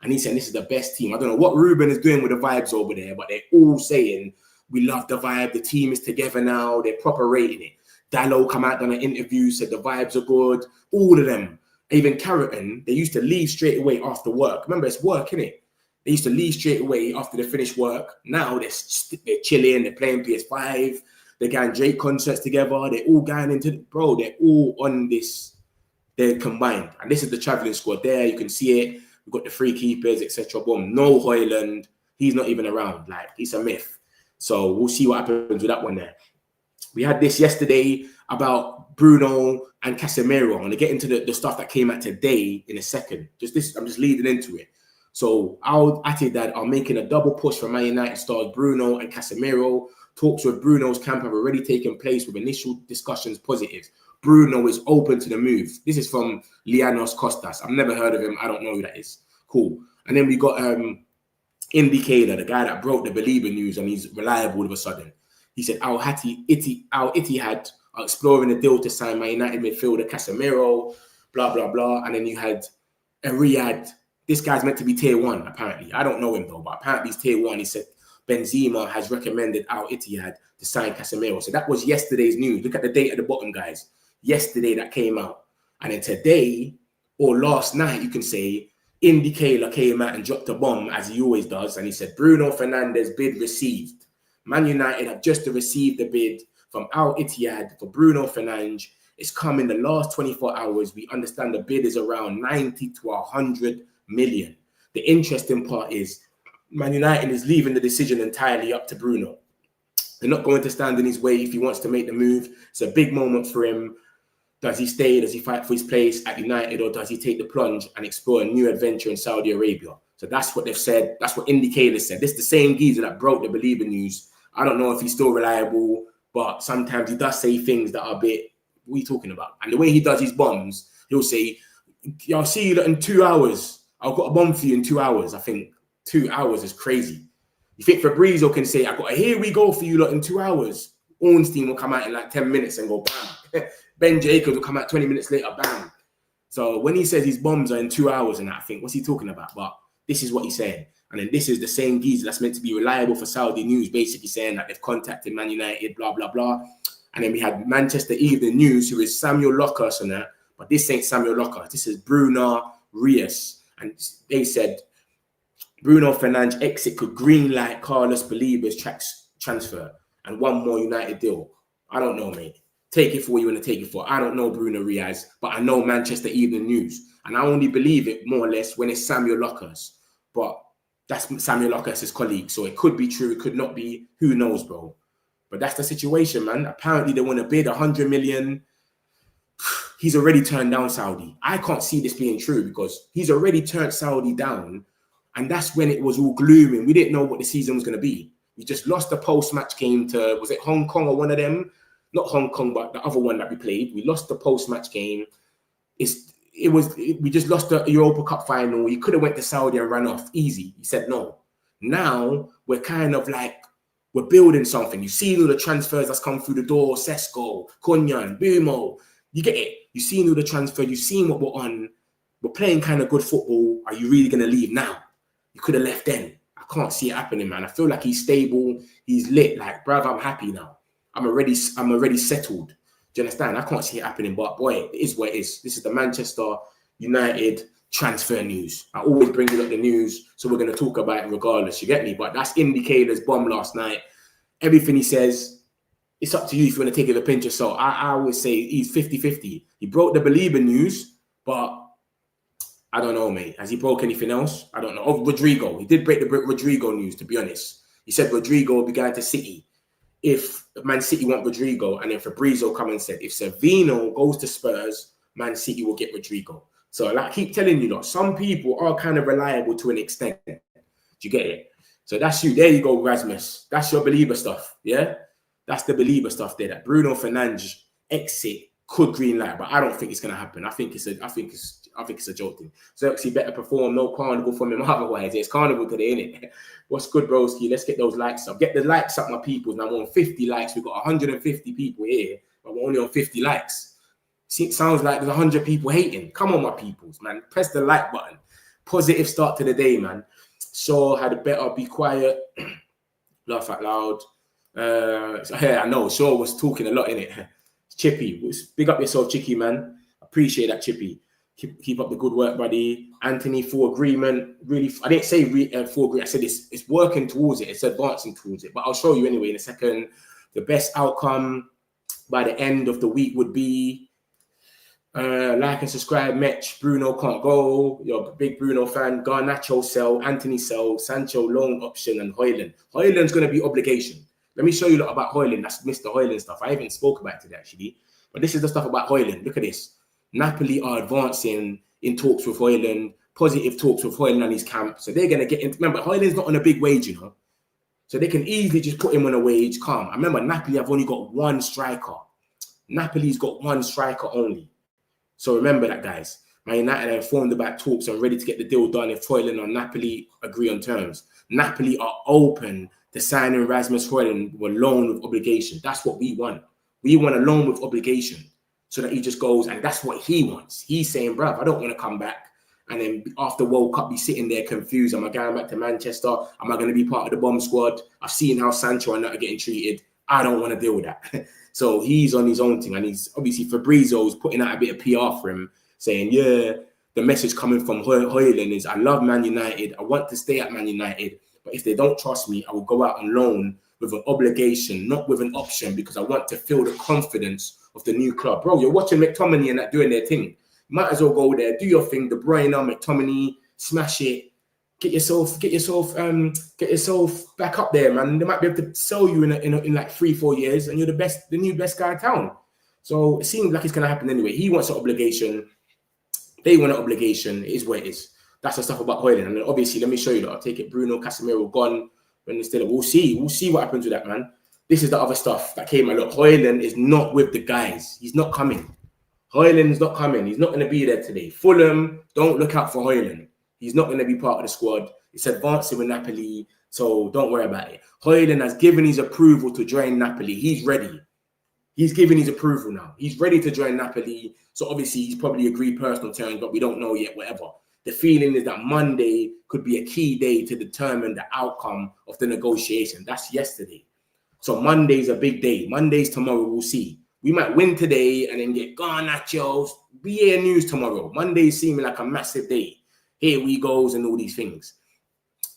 And he's saying this is the best team. I don't know what Ruben is doing with the vibes over there, but they're all saying, we love the vibe. The team is together now. They're proper rating it. Dallo come out on an interview, said the vibes are good. All of them. Even Carrington, they used to leave straight away after work. Remember, it's work, innit? They used to leave straight away after they finish work. Now they're chilling. They're playing PS5. They're going Drake concerts together. They're all going into bro. They're all on this. They're combined, and this is the traveling squad. There you can see it. We've got the free keepers, etc. Boom. No Hojlund. He's not even around. Like he's a myth. So we'll see what happens with that one there. We had this yesterday about Bruno and Casemiro. I'm going to get into the stuff that came out today in a second. I'm just leading into it. So Al Attidad are making a double push for Man United stars Bruno and Casemiro. Talks with Bruno's camp have already taken place with initial discussions positive. Bruno is open to the move. This is from Lianos Costas. I've never heard of him. I don't know who that is. Cool. And then we got Indicator, the guy that broke the Belieber news, and he's reliable all of a sudden. He said Al Ittihad are exploring a deal to sign Man United midfielder Casemiro, blah, blah, blah. And then you had Riyadh. This guy's meant to be tier 1, apparently. I don't know him, though, but apparently he's tier 1. He said Benzema has recommended Al Ittihad to sign Casemiro. So that was yesterday's news. Look at the date at the bottom, guys. Yesterday that came out. And then today, or last night, you can say, Indicator came out and dropped a bomb, as he always does. And he said, Bruno Fernandes bid received. Man United have just received the bid from Al Ittihad for Bruno Fernandes. It's come in the last 24 hours. We understand the bid is around 90 to 100 million. The interesting part is Man United is leaving the decision entirely up to Bruno. They're not going to stand in his way if he wants to make the move. It's a big moment for him. Does he stay? Does he fight for his place at United, or does he take the plunge and explore a new adventure in Saudi Arabia? So that's what they've said. That's what Indicator said. This is the same geezer that broke the Belieber news. I don't know if he's still reliable, but sometimes he does say things that are a bit What are you talking about? And the way he does his bombs, he'll say, I'll see you in 2 hours. I've got a bomb for you in 2 hours. I think 2 hours is crazy. You think Fabrizio can say, I've got a here we go for you lot in 2 hours. Ornstein will come out in like 10 minutes and go bam. Ben Jacobs will come out 20 minutes later, bam. So when he says his bombs are in 2 hours and that, I think, what's he talking about? But this is what he's saying. And then this is the same geezer that's meant to be reliable for Saudi news, basically saying that they've contacted Man United, blah, blah, blah. And then we had Manchester Evening News, who is Samuel Lockhurst on that. But this ain't Samuel Lockhurst. This is Bruno Reyes. And they said Bruno Fernandes exit could greenlight Carlos Balibas transfer and one more United deal. I don't know, mate. Take it for what you want to take it for. I don't know Bruno Reyes, but I know Manchester Evening News. And I only believe it more or less when it's Samuel Lockhurst. But that's Samuel Lockhurst's colleague. So it could be true. It could not be. Who knows, bro? But that's the situation, man. Apparently they want to bid 100 million. He's already turned down Saudi. I can't see this being true because he's already turned Saudi down. And that's when it was all glooming. We didn't know what the season was going to be. We just lost the post-match game to, was it Hong Kong or one of them? Not Hong Kong, but the other one that we played. We lost the post-match game. We just lost the Europa Cup final. He could have went to Saudi and ran off easy. He said no. Now we're kind of like, we're building something. You've seen all the transfers that's come through the door. Sesko, Kunyan, Bumo. You get it. You've seen all the transfers. You've seen what we're on. We're playing kind of good football. Are you really going to leave now? You could have left then. I can't see it happening, man. I feel like he's stable. He's lit. Like, bruv, I'm happy now. I'm already settled. Do you understand? I can't see it happening, but boy, it is what it is. This is the Manchester United transfer news. I always bring it up the news, so we're going to talk about it regardless. You get me? But that's Indicator's bomb last night. Everything he says, it's up to you if you want to take it with a pinch of salt. I always say he's 50-50. He broke the Belieber news, but I don't know, mate. Has he broke anything else? I don't know. Oh, Rodrigo. He did break the Rodrigo news, to be honest. He said Rodrigo will be going to City. If Man City want Rodrigo, and then Fabrizio come and said, if Savino goes to Spurs, Man City will get Rodrigo. So like, I keep telling you, lot, some people are kind of reliable to an extent. Do you get it? So that's you. There you go, Rasmus. That's your Belieber stuff, yeah? That's the Belieber stuff there. That Bruno Fernandes exit could green light, but I don't think it's going to happen. I think it's a joke thing. Xerxes better perform. No carnival from him otherwise. It's carnival today, innit? What's good, broski? Let's get those likes up. Get the likes up, my people. Now we're on 50 likes. We've got 150 people here, but we're only on 50 likes. See, it sounds like there's 100 people hating. Come on, my peoples, man. Press the like button. Positive start to the day, man. Shaw had a better be quiet. Laugh out loud. Yeah, I know. Shaw was talking a lot, innit? Chippy. Big up yourself, Chicky, man. Appreciate that, Chippy. Keep up the good work, buddy. Antony, full agreement. Really, I didn't say full agreement. I said it's working towards it. It's advancing towards it. But I'll show you anyway in a second. The best outcome by the end of the week would be like and subscribe. Match. Bruno can't go. You're a big Bruno fan. Garnacho sell. Antony sell. Sancho loan option and Hojlund. Hojlund's going to be obligation. Let me show you a lot about Hojlund. That's Mr. Hojlund stuff. I haven't spoke about it today, actually. But this is the stuff about Hojlund. Look at this. Napoli are advancing in talks with Hojlund, positive talks with Hojlund and his camp. So they're going to get in. Remember, Hojlund's not on a big wage, you know. So they can easily just put him on a wage, calm. I remember Napoli have only got one striker. Napoli's got one striker only. So remember that, guys. Man United are informed about talks and ready to get the deal done if Hojlund and Napoli agree on terms. Napoli are open to signing Rasmus Hojlund with a loan with obligation. That's what we want. We want a loan with obligation so that he just goes, and that's what he wants. He's saying, bruv, I don't want to come back and then after World Cup be sitting there confused. Am I going back to Manchester? Am I going to be part of the bomb squad? I've seen how Sancho and that are getting treated. I don't want to deal with that. So he's on his own thing. And he's obviously Fabrizio's putting out a bit of PR for him, saying, yeah, the message coming from Hojlund is, I love Man United. I want to stay at Man United. But if they don't trust me, I will go out on loan with an obligation, not with an option, because I want to feel the confidence of the new club. Bro, you're watching McTominay and that doing their thing. Might as well go there, do your thing. De Bruyne, McTominay, smash it. Get yourself back up there, man. They might be able to sell you in like 3-4 years, and you're the new best guy in town. So it seems like it's gonna happen anyway. He wants an obligation. They want an obligation. It is what it is. That's the stuff about Hojlund. And then obviously, let me show you that. I'll take it. Bruno, Casemiro gone. When it's still, we'll see what happens with that, man. this is the other stuff that came out. Look, Hojlund is not with the guys. He's not coming. Hojlund's not coming. He's not going to be there today. Fulham, don't look out for Hojlund. He's not going to be part of the squad. It's advancing with Napoli, so don't worry about it. Hojlund has given his approval to join Napoli. He's ready. He's given his approval now. He's ready to join Napoli. So obviously he's probably agreed personal terms, but we don't know yet, whatever. The feeling is that Monday could be a key day to determine the outcome of the negotiation. That's yesterday. So Monday's a big day. Monday's tomorrow, we'll see. We might win today and then get Garnachos, BA news tomorrow. Monday's seeming like a massive day. Here we goes and all these things.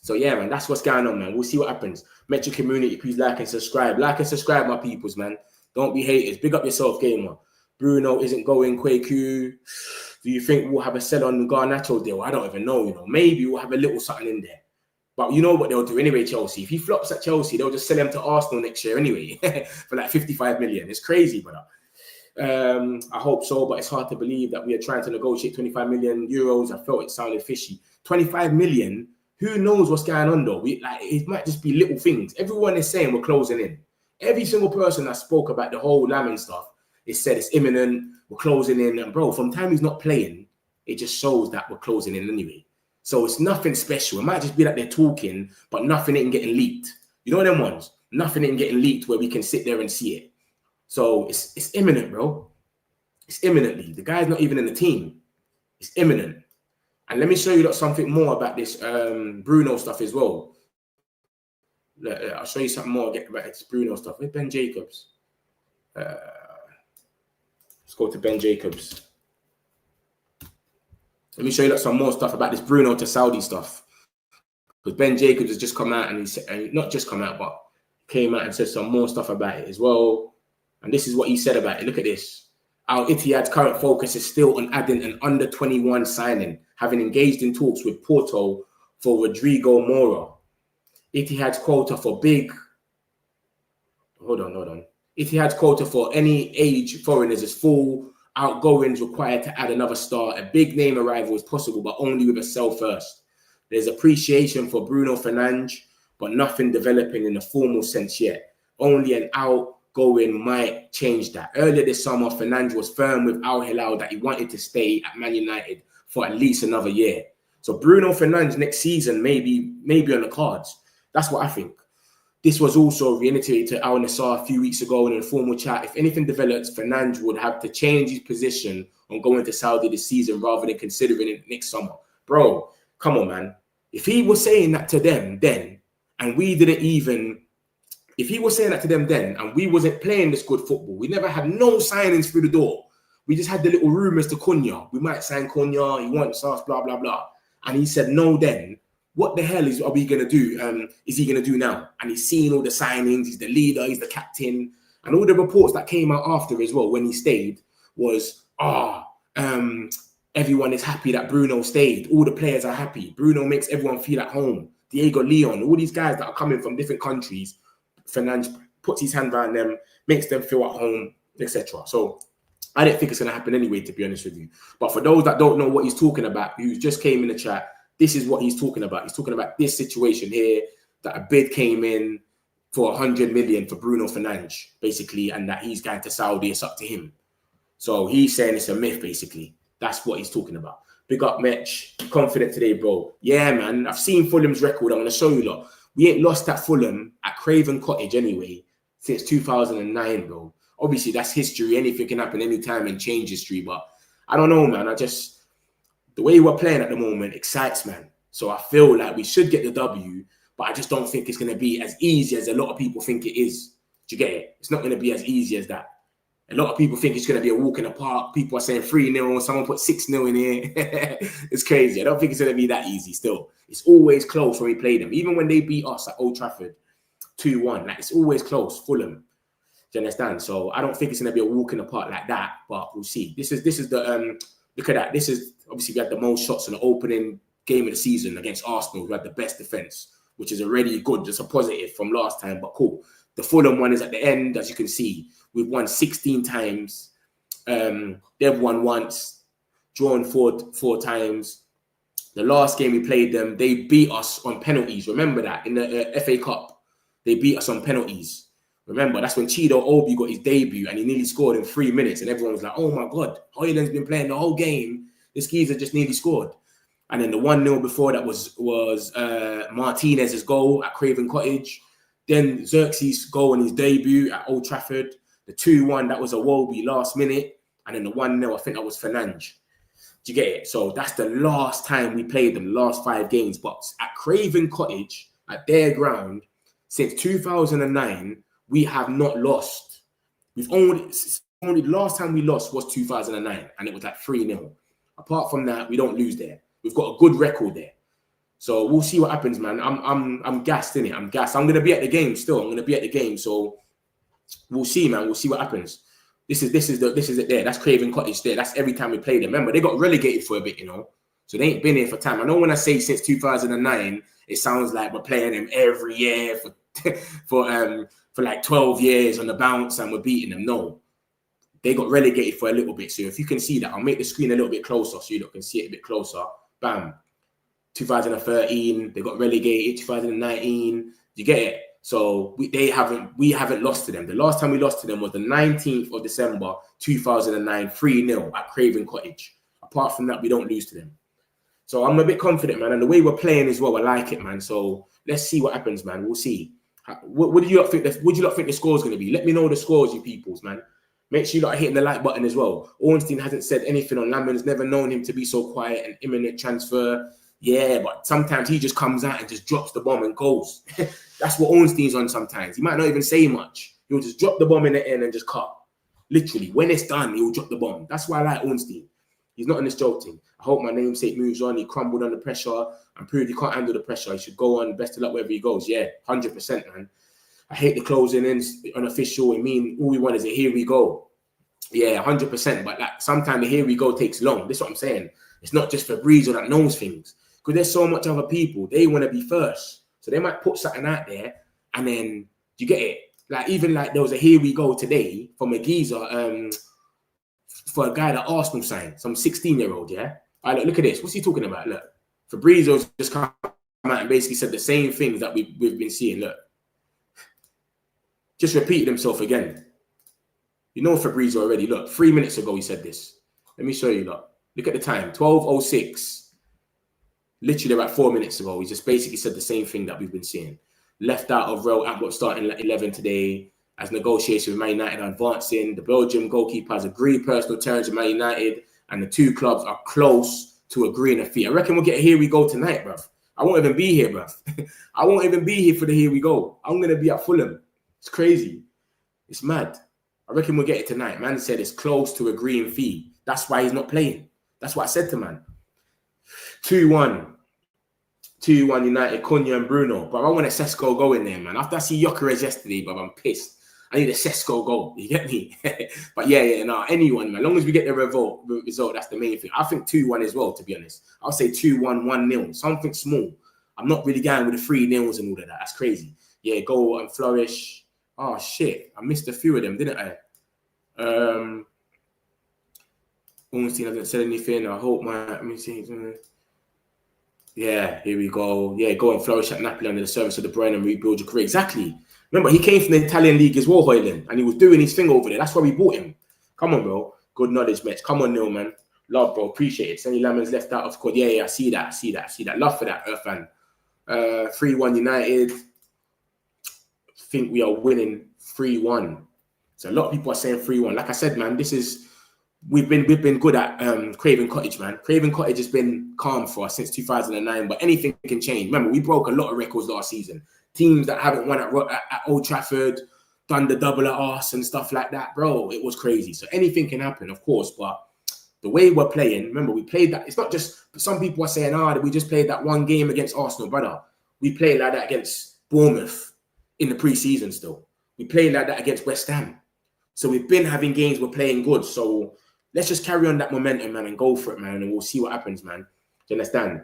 So yeah, man, that's what's going on, man. We'll see what happens. Metro community, please like and subscribe. Like and subscribe, my peoples, man. Don't be haters. Big up yourself, gamer. Bruno isn't going. Kwaku. Do you think we'll have a sell on Garnacho deal? I don't even know, you know. Maybe we'll have a little something in there. But you know what they'll do anyway, Chelsea. If he flops at Chelsea, they'll just sell him to Arsenal next year anyway for like 55 million. It's crazy, brother. I hope so, but it's hard to believe that we are trying to negotiate 25 million euros. I felt it sounded fishy. 25 million? Who knows what's going on, though? It might just be little things. Everyone is saying we're closing in. Every single person that spoke about the whole Lammens stuff, it said it's imminent, we're closing in. And bro, from the time he's not playing, it just shows that we're closing in anyway. So it's nothing special. It might just be that they're talking, but nothing ain't getting leaked. You know them ones? Nothing ain't getting leaked where we can sit there and see it. So it's imminent, bro. It's imminently. The guy's not even in the team. It's imminent. And let me show you something more about this Bruno stuff as well. I'll show you something more about this Bruno stuff. With Ben Jacobs. Let's go to Ben Jacobs. Let me show you some more stuff about this Bruno to Saudi stuff. Because Ben Jacobs has just come out and he said, and not just come out, but came out and said some more stuff about it as well. And this is what he said about it. Look at this. Al Ittihad's current focus is still on adding an under-21 signing, having engaged in talks with Porto for Rodrigo Moura. Ittihad's quota for Ittihad's quota for any age foreigners is full. Outgoings required to add another star. A big name arrival is possible, but only with a sell first. There's appreciation for Bruno Fernandes, but nothing developing in a formal sense yet. Only an outgoing might change that. Earlier this summer, Fernandes was firm with Al Hilal that he wanted to stay at Man United for at least another year. So Bruno Fernandes next season may be on the cards. That's what I think. This was also reiterated to Al Nassr a few weeks ago in an informal chat. If anything develops, Fernandes would have to change his position on going to Saudi this season rather than considering it next summer. Bro, come on, man. If he was saying that to them then, and we didn't even... If he was saying that to them then, and we wasn't playing this good football, we never had no signings through the door. We just had the little rumours to Cunha. We might sign Cunha, he wants us, blah, blah, blah. And he said no then. What the hell are we going to do? Is he going to do now? And he's seen all the signings. He's the leader. He's the captain. And all the reports that came out after as well when he stayed was, everyone is happy that Bruno stayed. All the players are happy. Bruno makes everyone feel at home. Diego Leon, all these guys that are coming from different countries, Fernandes puts his hand around them, makes them feel at home, etc. So I didn't think it's going to happen anyway, to be honest with you. But for those that don't know what he's talking about, who just came in the chat, this is what he's talking about. He's talking about this situation here, that a bid came in for 100 million for Bruno Fernandes, basically, and that he's going to Saudi. It's up to him. So he's saying it's a myth, basically. That's what he's talking about. Big up, Mitch. Confident today, bro. Yeah, man. I've seen Fulham's record. I'm going to show you, lot. We ain't lost at Fulham at Craven Cottage anyway since 2009, bro. Obviously, that's history. Anything can happen anytime and change history. But I don't know, man. The way we're playing at the moment excites, man. So I feel like we should get the W, but I just don't think it's going to be as easy as a lot of people think it is. Do you get it? It's not going to be as easy as that. A lot of people think it's going to be a walk in the park. People are saying 3-0. Someone put 6-0 in here. It's crazy. I don't think it's going to be that easy still. It's always close when we play them. Even when they beat us at Old Trafford 2-1, like it's always close, Fulham. Do you understand? So I don't think it's going to be a walk in the park like that, but we'll see. This is the... Look at that. This is obviously we had the most shots in the opening game of the season against Arsenal. We had the best defense, which is already good. Just a positive from last time, but cool. The Fulham one is at the end, as you can see. We've won 16 times. They've won once, drawn four times. The last game we played them, they beat us on penalties. Remember that in the FA Cup, they beat us on penalties. Remember, that's when Chido Obi got his debut and he nearly scored in 3 minutes. And everyone was like, oh my God, Hojlund's been playing the whole game. This geezer just nearly scored. And then the 1-0 before that was Martinez's goal at Craven Cottage. Then Xerxes' goal in his debut at Old Trafford. The 2-1, that was a Wolby last minute. And then the 1-0, I think that was Fernandes. Do you get it? So that's the last time we played them, the last 5 games. But at Craven Cottage, at their ground, since 2009, we have not lost. We've only the last time we lost was 2009, and it was like 3-0. Apart from that, we don't lose there. We've got a good record there. So we'll see what happens, man. I'm gassed, innit? I'm gassed. I'm gonna be at the game still. I'm gonna be at the game. So we'll see, man. We'll see what happens. This is it there. That's Craven Cottage there. That's every time we play them. Remember, they got relegated for a bit, you know. So they ain't been here for time. I know when I say since 2009, it sounds like we're playing them every year for like 12 years on the bounce and we're beating them. No, they got relegated for a little bit. So if you can see that, I'll make the screen a little bit closer so you can see it a bit closer. Bam. 2013, they got relegated. 2019, you get it? So we haven't lost to them. The last time we lost to them was the 19th of December, 2009, 3-0 at Craven Cottage. Apart from that, we don't lose to them. So I'm a bit confident, man. And the way we're playing as well, I like it, man. So let's see what happens, man. We'll see. What do you lot think? What do you lot think the score is going to be? Let me know the scores, you peoples, man. Make sure you lot are hitting the like button as well. Ornstein hasn't said anything on Lammens. Never known him to be so quiet and imminent transfer. Yeah, but sometimes he just comes out and just drops the bomb and goes. That's what Ornstein's on sometimes. He might not even say much. He'll just drop the bomb in the end and just cut. Literally, when it's done, he'll drop the bomb. That's why I like Ornstein. He's not in this joke thing. I hope my namesake moves on. He crumbled under pressure and proved he can't handle the pressure. He should go on. Best of luck wherever he goes. Yeah, 100%, man. I hate the closing in unofficial. I mean, all we want is a here we go. Yeah, 100%. But like sometimes the here we go takes long. This is what I'm saying. It's not just Fabrizio that knows things. Because there's so much other people. They want to be first. So they might put something out there and then you get it. Like even like there was a here we go today from a geezer for a guy that Arsenal signed, some 16-year-old, yeah? All right, look at this. What's he talking about? Look, Fabrizio's just come out and basically said the same things that we've been seeing. Look. Just repeated himself again. You know Fabrizio already. Look, 3 minutes ago he said this. Let me show you, look at the time, 12:06. Literally about 4 minutes ago, he just basically said the same thing that we've been seeing. Left out of Real Antwerp starting at 11 today as negotiations with Man United are advancing. The Belgian goalkeeper has agreed personal terms with Man United and the two clubs are close to agreeing a fee. I reckon we'll get a here we go tonight, bruv. I won't even be here, bruv. I won't even be here for the here we go. I'm going to be at Fulham. It's crazy. It's mad. I reckon we'll get it tonight. Man said it's close to agreeing fee. That's why he's not playing. That's what I said to man. 2-1. 2-1 United, Cunha and Bruno. But I want a Sesko goal in there, man. After I see Gyökeres yesterday, but I'm pissed. I need a Sesko goal. You get me? But yeah, no, anyone, man. As long as we get the result, that's the main thing. I think 2-1 as well, to be honest. I'll say 2-1, 1-0. Something small. I'm not really going with the 3-0s and all of that. That's crazy. Yeah, goal and flourish. Oh, shit. I missed a few of them, didn't I? Ornstein hasn't said anything. I hope let me see. Yeah, here we go. Yeah, go and flourish at Napoli under the service of the brain and rebuild your career. Exactly. Remember, he came from the Italian league as well, Hojlund, and he was doing his thing over there. That's why we bought him. Come on, bro. Good knowledge, Mitch. Come on, Neil, man. Love, bro. Appreciate it. Senne Lammens left out of squad. Yeah, I see that. Love for that, fan. 3-1 United. I think we are winning 3-1. So a lot of people are saying 3-1. Like I said, man, we've been good at Craven Cottage, man. Craven Cottage has been calm for us since 2009, but anything can change. Remember, we broke a lot of records last season. Teams that haven't won at Old Trafford, done the double at us and stuff like that, bro. It was crazy. So anything can happen, of course, but the way we're playing, remember, we played that. It's not just, some people are saying, we just played that one game against Arsenal, brother. We played like that against Bournemouth in the pre-season still. We played like that against West Ham. So we've been having games, we're playing good. So let's just carry on that momentum, man, and go for it, man, and we'll see what happens, man. Do you understand?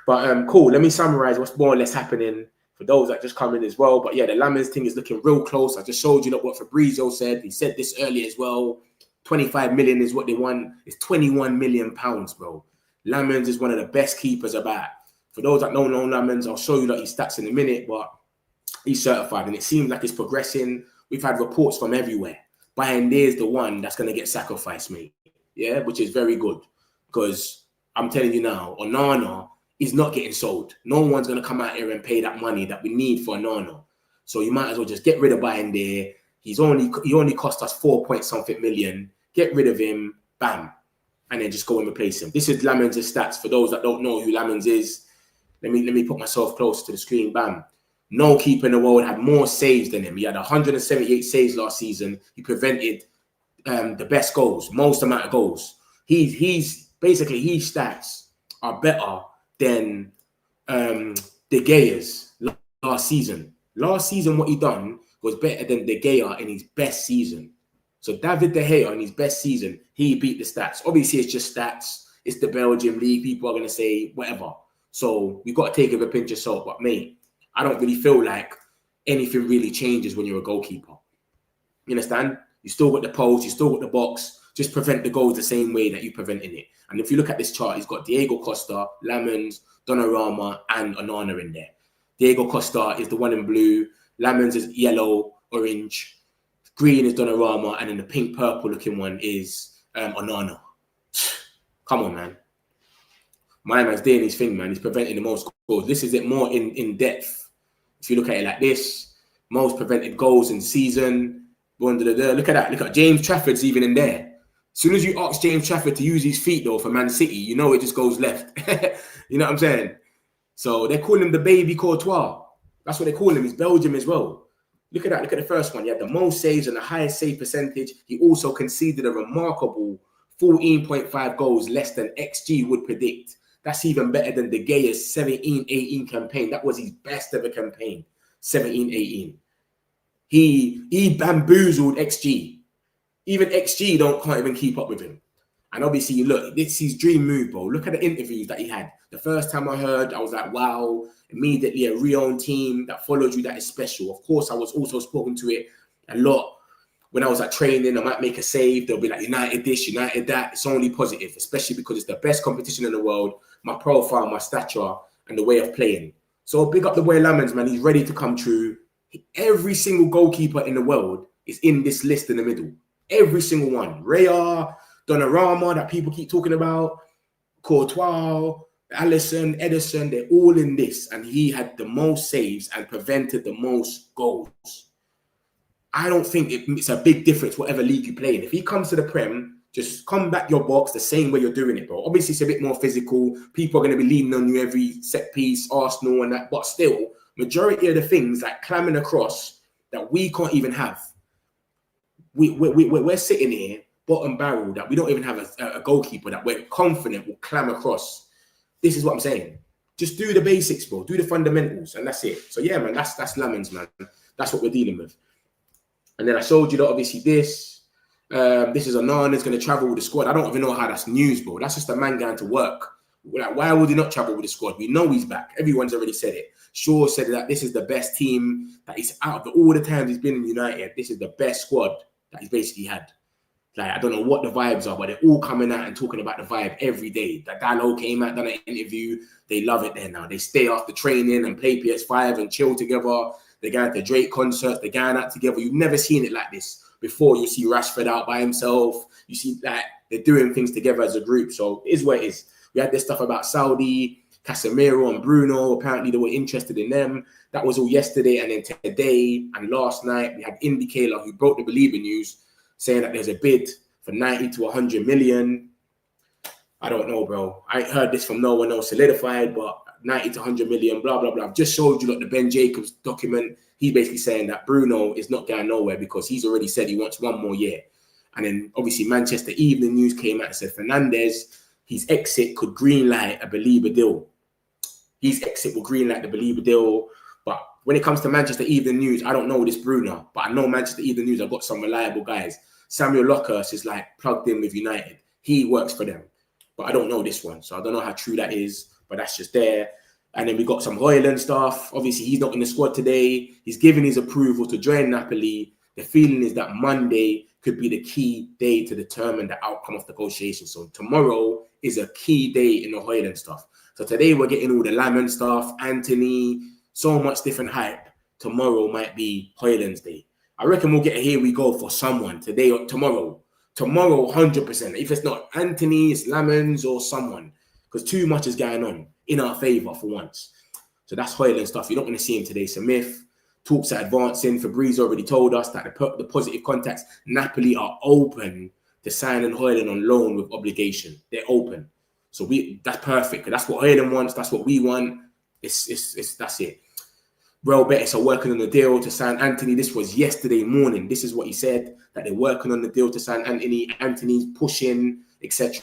But cool. Let me summarize what's more or less happening for those that just come in as well. But yeah, the Lammens thing is looking real close. I just showed you what Fabrizio said. He said this earlier as well. 25 million is what they want. It's 21 million pounds, bro. Lammens is one of the best keepers about. For those that don't know Lammens, I'll show you his stats in a minute, but he's certified, and it seems like it's progressing. we've had reports from everywhere. Bayern's the one that's going to get sacrificed, mate. Yeah, which is very good. Because I'm telling you now, Onana is not getting sold. No one's going to come out here and pay that money that we need for Onana. So you might as well just get rid of Bayern there. He only cost us 4 point something million. Get rid of him, bam, and then just go and replace him. This is Lammens' stats. For those that don't know who Lammens is, let me put myself close to the screen. Bam. No keeper in the world had more saves than him. He had 178 saves last season. He prevented the best goals, most amount of goals. He's basically, his stats are better than De Gea's last season. Last season, what he done was better than De Gea in his best season. So David De Gea in his best season, he beat the stats. Obviously, it's just stats. It's the Belgium league. People are going to say whatever. So you've got to take it with a pinch of salt. But mate, I don't really feel like anything really changes when you're a goalkeeper. You understand? You still got the post, you still got the box. Just prevent the goals the same way that you prevented it. And if you look at this chart, he's got Diego Costa, Lammens, Donnarumma, and Onana in there. Diego Costa is the one in blue. Lammens is yellow, orange. Green is Donnarumma, and then the pink-purple looking one is Onana. Come on, man. My man's doing his thing, man. He's preventing the most goals. This is it more in depth. If you look at it like this, most prevented goals in season. Look at that. Look at James Trafford's even in there. As soon as you ask James Trafford to use his feet, though, for Man City, you know it just goes left. You know what I'm saying? So they call him the baby Courtois. That's what they call him. He's Belgium as well. Look at that. Look at the first one. He had the most saves and the highest save percentage. He also conceded a remarkable 14.5 goals less than XG would predict. That's even better than De Gea's 17-18 campaign. That was his best ever campaign, 17-18. He bamboozled XG. Even XG can't even keep up with him. And obviously, look, it's his dream move, bro. Look at the interviews that he had. The first time I heard, I was like, wow, immediately a re-owned team that follows you, that is special. Of course, I was also spoken to it a lot. When I was at training, I might make a save. They'll be like, United this, United that. It's only positive, especially because it's the best competition in the world. My profile, my stature, and the way of playing. So big up the way Lammens, man. He's ready to come true. Every single goalkeeper in the world is in this list in the middle. Every single one. Raya, Donnarumma that people keep talking about, Courtois, Alisson, Edison, they're all in this. And he had the most saves and prevented the most goals. I don't think it's a big difference whatever league you play in. If he comes to the Prem, just come back your box the same way you're doing it, bro. Obviously, it's a bit more physical. People are going to be leaning on you every set piece, Arsenal and that. But still, majority of the things like climbing across that we can't even have. We're sitting here, bottom barrel, that we don't even have a goalkeeper that we're confident will climb across. This is what I'm saying. Just do the basics, bro. Do the fundamentals, and that's it. So, yeah, man, that's Lammens, man. That's what we're dealing with. And then I showed you that, obviously, this is Onana's going to travel with the squad. I don't even know how that's news, bro. That's just a man going to work. Like, why would he not travel with the squad? We know he's back. Everyone's already said it. Shaw said that this is the best team that he's out of all the times he's been in United. This is the best squad that he's basically had. Like, I don't know what the vibes are, but they're all coming out and talking about the vibe every day. That Gallo came out, done an interview. They love it there now. They stay after training and play PS5 and chill together. They're going to Drake concerts. They're going out together. You've never seen it like this before. You see Rashford out by himself. You see that they're doing things together as a group. So it is what it is. We had this stuff about Saudi, Casemiro and Bruno. Apparently they were interested in them. That was all yesterday. And then today and last night, we had Indicator, who broke the Believer news, saying that there's a bid for 90 to 100 million. I don't know, bro. I ain't heard this from no one else solidified, but 90 to 100 million, blah, blah, blah. I've just showed you, like, the Ben Jacobs document. He's basically saying that Bruno is not going nowhere because he's already said he wants one more year. And then, obviously, Manchester Evening News came out and said Fernandes, his exit could greenlight a Believer deal. His exit will greenlight the Believer deal. But when it comes to Manchester Evening News, I don't know this Bruno, but I know Manchester Evening News, I've got some reliable guys. Samuel Lockhurst is, like, plugged in with United. He works for them. But I don't know this one, so I don't know how true that is. But that's just there. And then we got some Hojlund stuff. Obviously, he's not in the squad today. He's given his approval to join Napoli. The feeling is that Monday could be the key day to determine the outcome of negotiations. So tomorrow is a key day in the Hojlund stuff. So today we're getting all the Lammens stuff, Antony, so much different hype. Tomorrow might be Hojlund's day. I reckon we'll get a here we go for someone today or tomorrow. Tomorrow, 100%. If it's not Antony, it's Lammens or someone. Because too much is going on in our favour for once. So that's Hojlund stuff. You're not going to see him today. Smith, talks are advancing. Fabrizio already told us that the positive contacts, Napoli are open to signing Hojlund on loan with obligation. They're open. So that's perfect. That's what Hojlund wants. That's what we want. That's it. Real Betis are working on the deal to sign Antony. This was yesterday morning. This is what he said, that they're working on the deal to sign Antony. Antony's pushing, etc.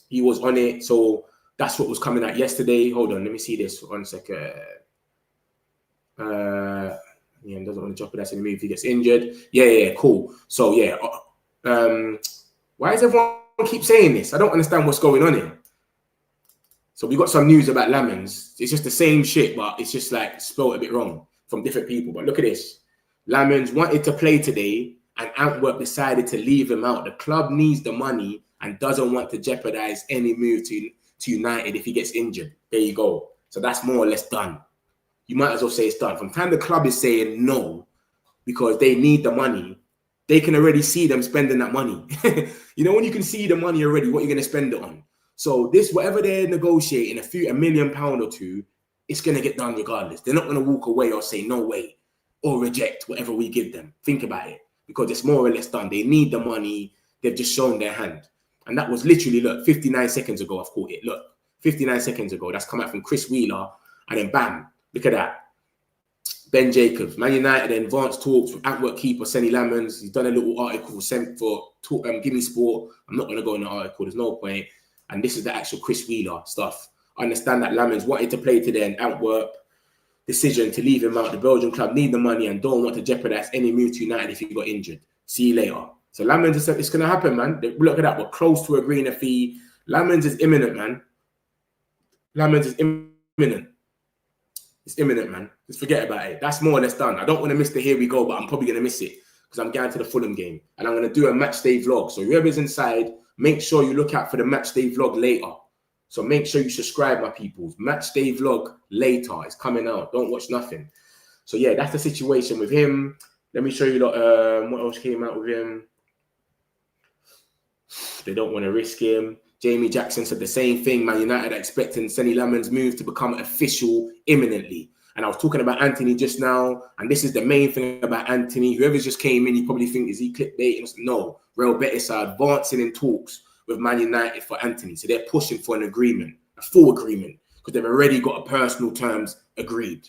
He was on it. So that's what was coming out yesterday. Hold on, let me see this 1 second. Yeah, doesn't want to jeopardize any move if he gets injured. Yeah, cool. So yeah, why does everyone keep saying this? I don't understand what's going on here. So we got some news about Lammens. It's just the same shit, but it's just like spelled a bit wrong from different people. But look at this. Lammens wanted to play today and Antwerp decided to leave him out. The club needs the money and doesn't want to jeopardize any move to United if he gets injured. There you go. So that's more or less done. You might as well say it's done. From the time the club is saying no because they need the money, they can already see them spending that money. You know, when you can see the money already, what you're going to spend it on. So this, whatever they're negotiating, £1 million or two, it's going to get done regardless. They're not going to walk away or say no way or reject whatever we give them. Think about it, because it's more or less done. They need the money. They've just shown their hand. And that was literally, look, 59 seconds ago, I've caught it. Look, 59 seconds ago, that's come out from Chris Wheeler. And then bam, look at that. Ben Jacobs, Man United, advanced talks with Antwerp keeper Senne Lammens. He's done a little article for Gimme Sport. I'm not going to go in the article. There's no point. And this is the actual Chris Wheeler stuff. I understand that Lammens wanted to play today in Antwerp. Decision to leave him out. The Belgian club need the money and don't want to jeopardize any move to United if he got injured. See you later. So Lammens has said it's going to happen, man. Look at that. We're close to agreeing a fee. Lammens is imminent, man. Lammens is imminent. It's imminent, man. Just forget about it. That's more or less done. I don't want to miss the here we go, but I'm probably going to miss it because I'm going to the Fulham game. And I'm going to do a Matchday vlog. So whoever's inside, make sure you look out for the Matchday vlog later. So make sure you subscribe, my peoples. Matchday vlog later. It's coming out. Don't watch nothing. So yeah, that's the situation with him. Let me show you what else came out with him. They don't want to risk him. Jamie Jackson said the same thing. Man United are expecting Senne Lammens' move to become official imminently. And I was talking about Antony just now, and this is the main thing about Antony. Whoever's just came in, you probably think, is he clickbait? No, Real Betis are advancing in talks with Man United for Antony. So they're pushing for an agreement, a full agreement, because they've already got a personal terms agreed.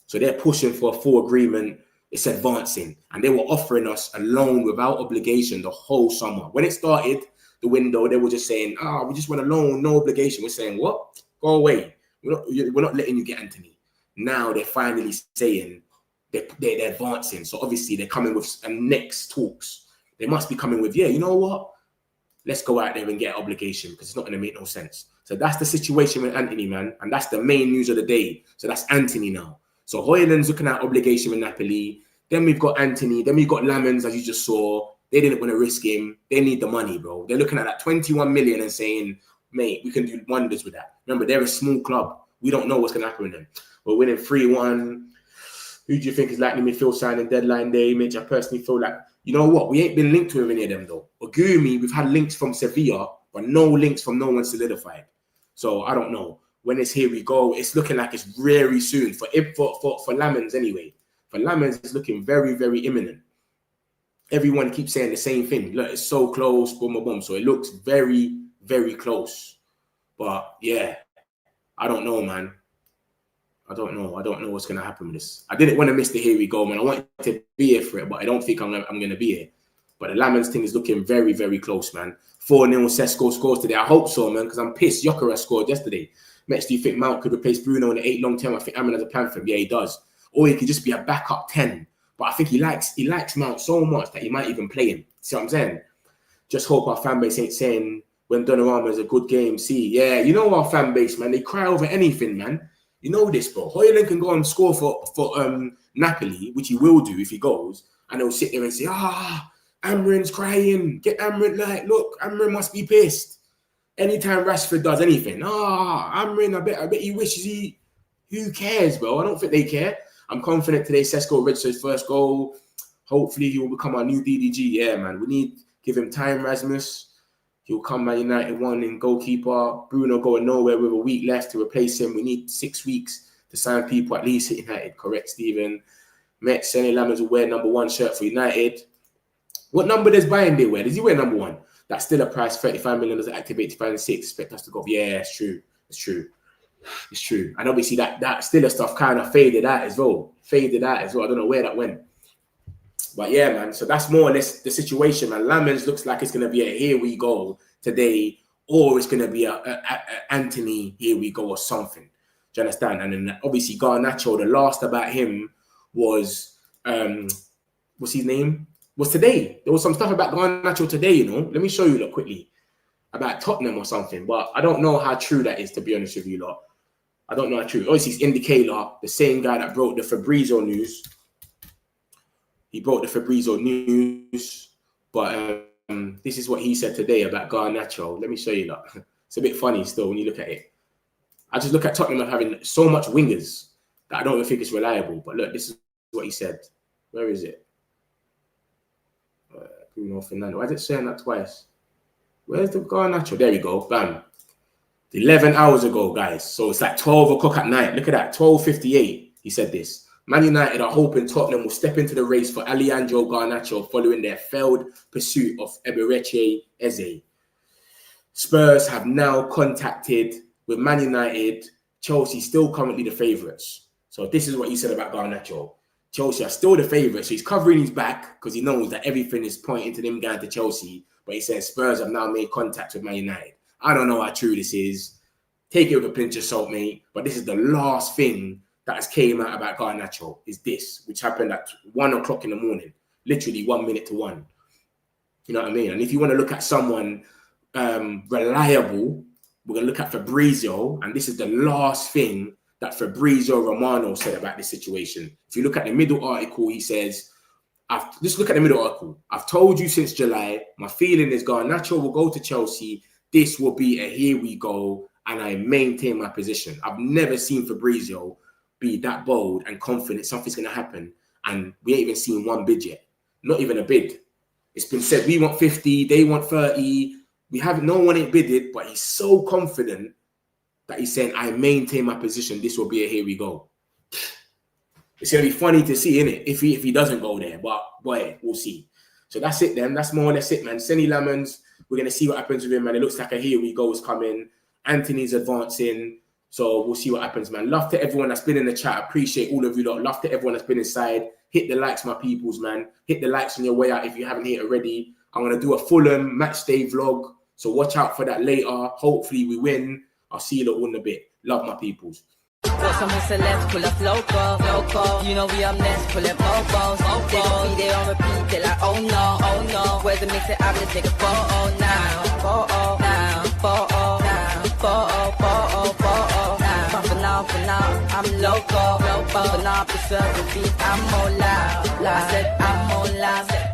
So they're pushing for a full agreement. It's advancing. And they were offering us a loan without obligation the whole summer. When it started, the window, they were just saying, we just want a loan, no obligation. We're saying, what? Go away. We're not letting you get Antony. Now they're finally saying they're advancing. So obviously they're coming with next talks. They must be coming with, yeah, you know what? Let's go out there and get an obligation because it's not going to make no sense. So that's the situation with Antony, man. And that's the main news of the day. So that's Antony now. So Hojlund's looking at obligation with Napoli. Then we've got Antony. Then we've got Lammens, as you just saw. They didn't want to risk him. They need the money, bro. They're looking at that 21 million and saying, mate, we can do wonders with that. Remember, they're a small club. We don't know what's going to happen with them. We're winning 3-1. Who do you think is likely midfield signing deadline day, Mitch? I personally feel like, you know what? We ain't been linked with any of them, though. Ogumi, we've had links from Sevilla, but no links from no one solidified. So I don't know. When it's here we go, it's looking like it's very soon. For Lammens, anyway. For Lammens, it's looking very, very imminent. Everyone keeps saying the same thing. Look, it's so close, boom, boom, boom. So it looks very, very close. But yeah, I don't know, man. I don't know. I don't know what's going to happen with this. I didn't want to miss the here we go, man. I wanted to be here for it, but I don't think I'm going to be here. But the Lammens thing is looking very, very close, man. 4-0 Sesko scores today. I hope so, man, because I'm pissed. Gyökeres scored yesterday. Next, do you think Mount could replace Bruno in the 8 long term? I think Amman has a plan for him. Yeah, he does. Or he could just be a backup 10. But I think he likes Mount so much that he might even play him. See what I'm saying? Just hope our fan base ain't saying when Donnarumma is a good game. See, yeah, you know our fan base, man. They cry over anything, man. You know this, bro. Hojlund can go and score for Napoli, which he will do if he goes, and they'll sit there and say, Amrin's crying. Get Amrin, like, look, Amrin must be pissed. Anytime Rashford does anything, Amrin, I bet he wishes he... Who cares, bro? I don't think they care. I'm confident today Sesko will register his first goal. Hopefully he will become our new DDG. Yeah, man. We need to give him time, Rasmus. He'll come Man United 1 in goalkeeper. Bruno going nowhere with a week left to replace him. We need 6 weeks to sign people at least at United. Correct, Stephen. Senne Lammens will wear #1 shirt for United. What number does Bayern wear? Does he wear #1? That's still a price. 35 million doesn't activate 2006. Expect us to go. Yeah, it's true. It's true. It's true. And obviously that Stiller stuff kind of faded out as well. I don't know where that went. But yeah, man. So that's more or less the situation, man. Lammens looks like it's going to be a here we go today, or it's going to be a Antony here we go or something. Do you understand? And then obviously Garnacho, the last about him was, what's his name? Was today. There was some stuff about Garnacho today, you know. Let me show you lot quickly. About Tottenham or something. But I don't know how true that is, to be honest with you lot. I don't know how true. Obviously, it's Indicator, the same guy that broke the Fabrizio news. He broke the Fabrizio news. But this is what he said today about Garnacho. Let me show you lot. It's a bit funny still when you look at it. I just look at Tottenham having so much wingers that I don't even think it's reliable. But look, this is what he said. Where is it? Bruno Fernando. Why is it saying that twice? Where's the Garnacho? There we go. Bam. 11 hours ago, guys. So it's like 12 o'clock at night. Look at that. 12:58. He said this. Man United are hoping Tottenham will step into the race for Alejandro Garnacho following their failed pursuit of Eberechi Eze. Spurs have now contacted with Man United. Chelsea still currently the favourites. So this is what he said about Garnacho. Chelsea are still the favourites. So he's covering his back because he knows that everything is pointing to them going to Chelsea. But he says Spurs have now made contact with Man United. I don't know how true this is. Take it with a pinch of salt, mate. But this is the last thing that has came out about Garnacho is this, which happened at 1 o'clock in the morning. Literally 1 minute to 1. You know what I mean? And if you want to look at someone reliable, we're going to look at Fabrizio. And this is the last thing that Fabrizio Romano said about this situation. If you look at the middle article, he says, just look at the middle article. I've told you since July, my feeling is Garnacho will go to Chelsea. This will be a here we go, and I maintain my position. I've never seen Fabrizio be that bold and confident something's going to happen, and we ain't even seen one bid yet. Not even a bid. It's been said we want 50, they want 30. No one ain't bidded, but he's so confident that he's saying, I maintain my position. This will be a here we go. It's going to be funny to see, innit? If he doesn't go there, but boy, we'll see. So that's it then. That's more or less it, man. Senne Lammens, we're going to see what happens with him, man. It looks like a here we go is coming. Antony's advancing. So we'll see what happens, man. Love to everyone that's been in the chat. Appreciate all of you lot. Love to everyone that's been inside. Hit the likes, my peoples, man. Hit the likes on your way out if you haven't hit already. I'm going to do a Fulham Matchday vlog. So watch out for that later. Hopefully we win. I'll see you lot all in a bit. Love my peoples. Got some celebs, pull up local. You know we up next, pull up mobos. They gon' be there on repeat, they're like, oh no. Where's the mix it up, let's take a photo now. But for now, I'm local. For now, I preserve the beat, I'm more loud. I said I'm more loud.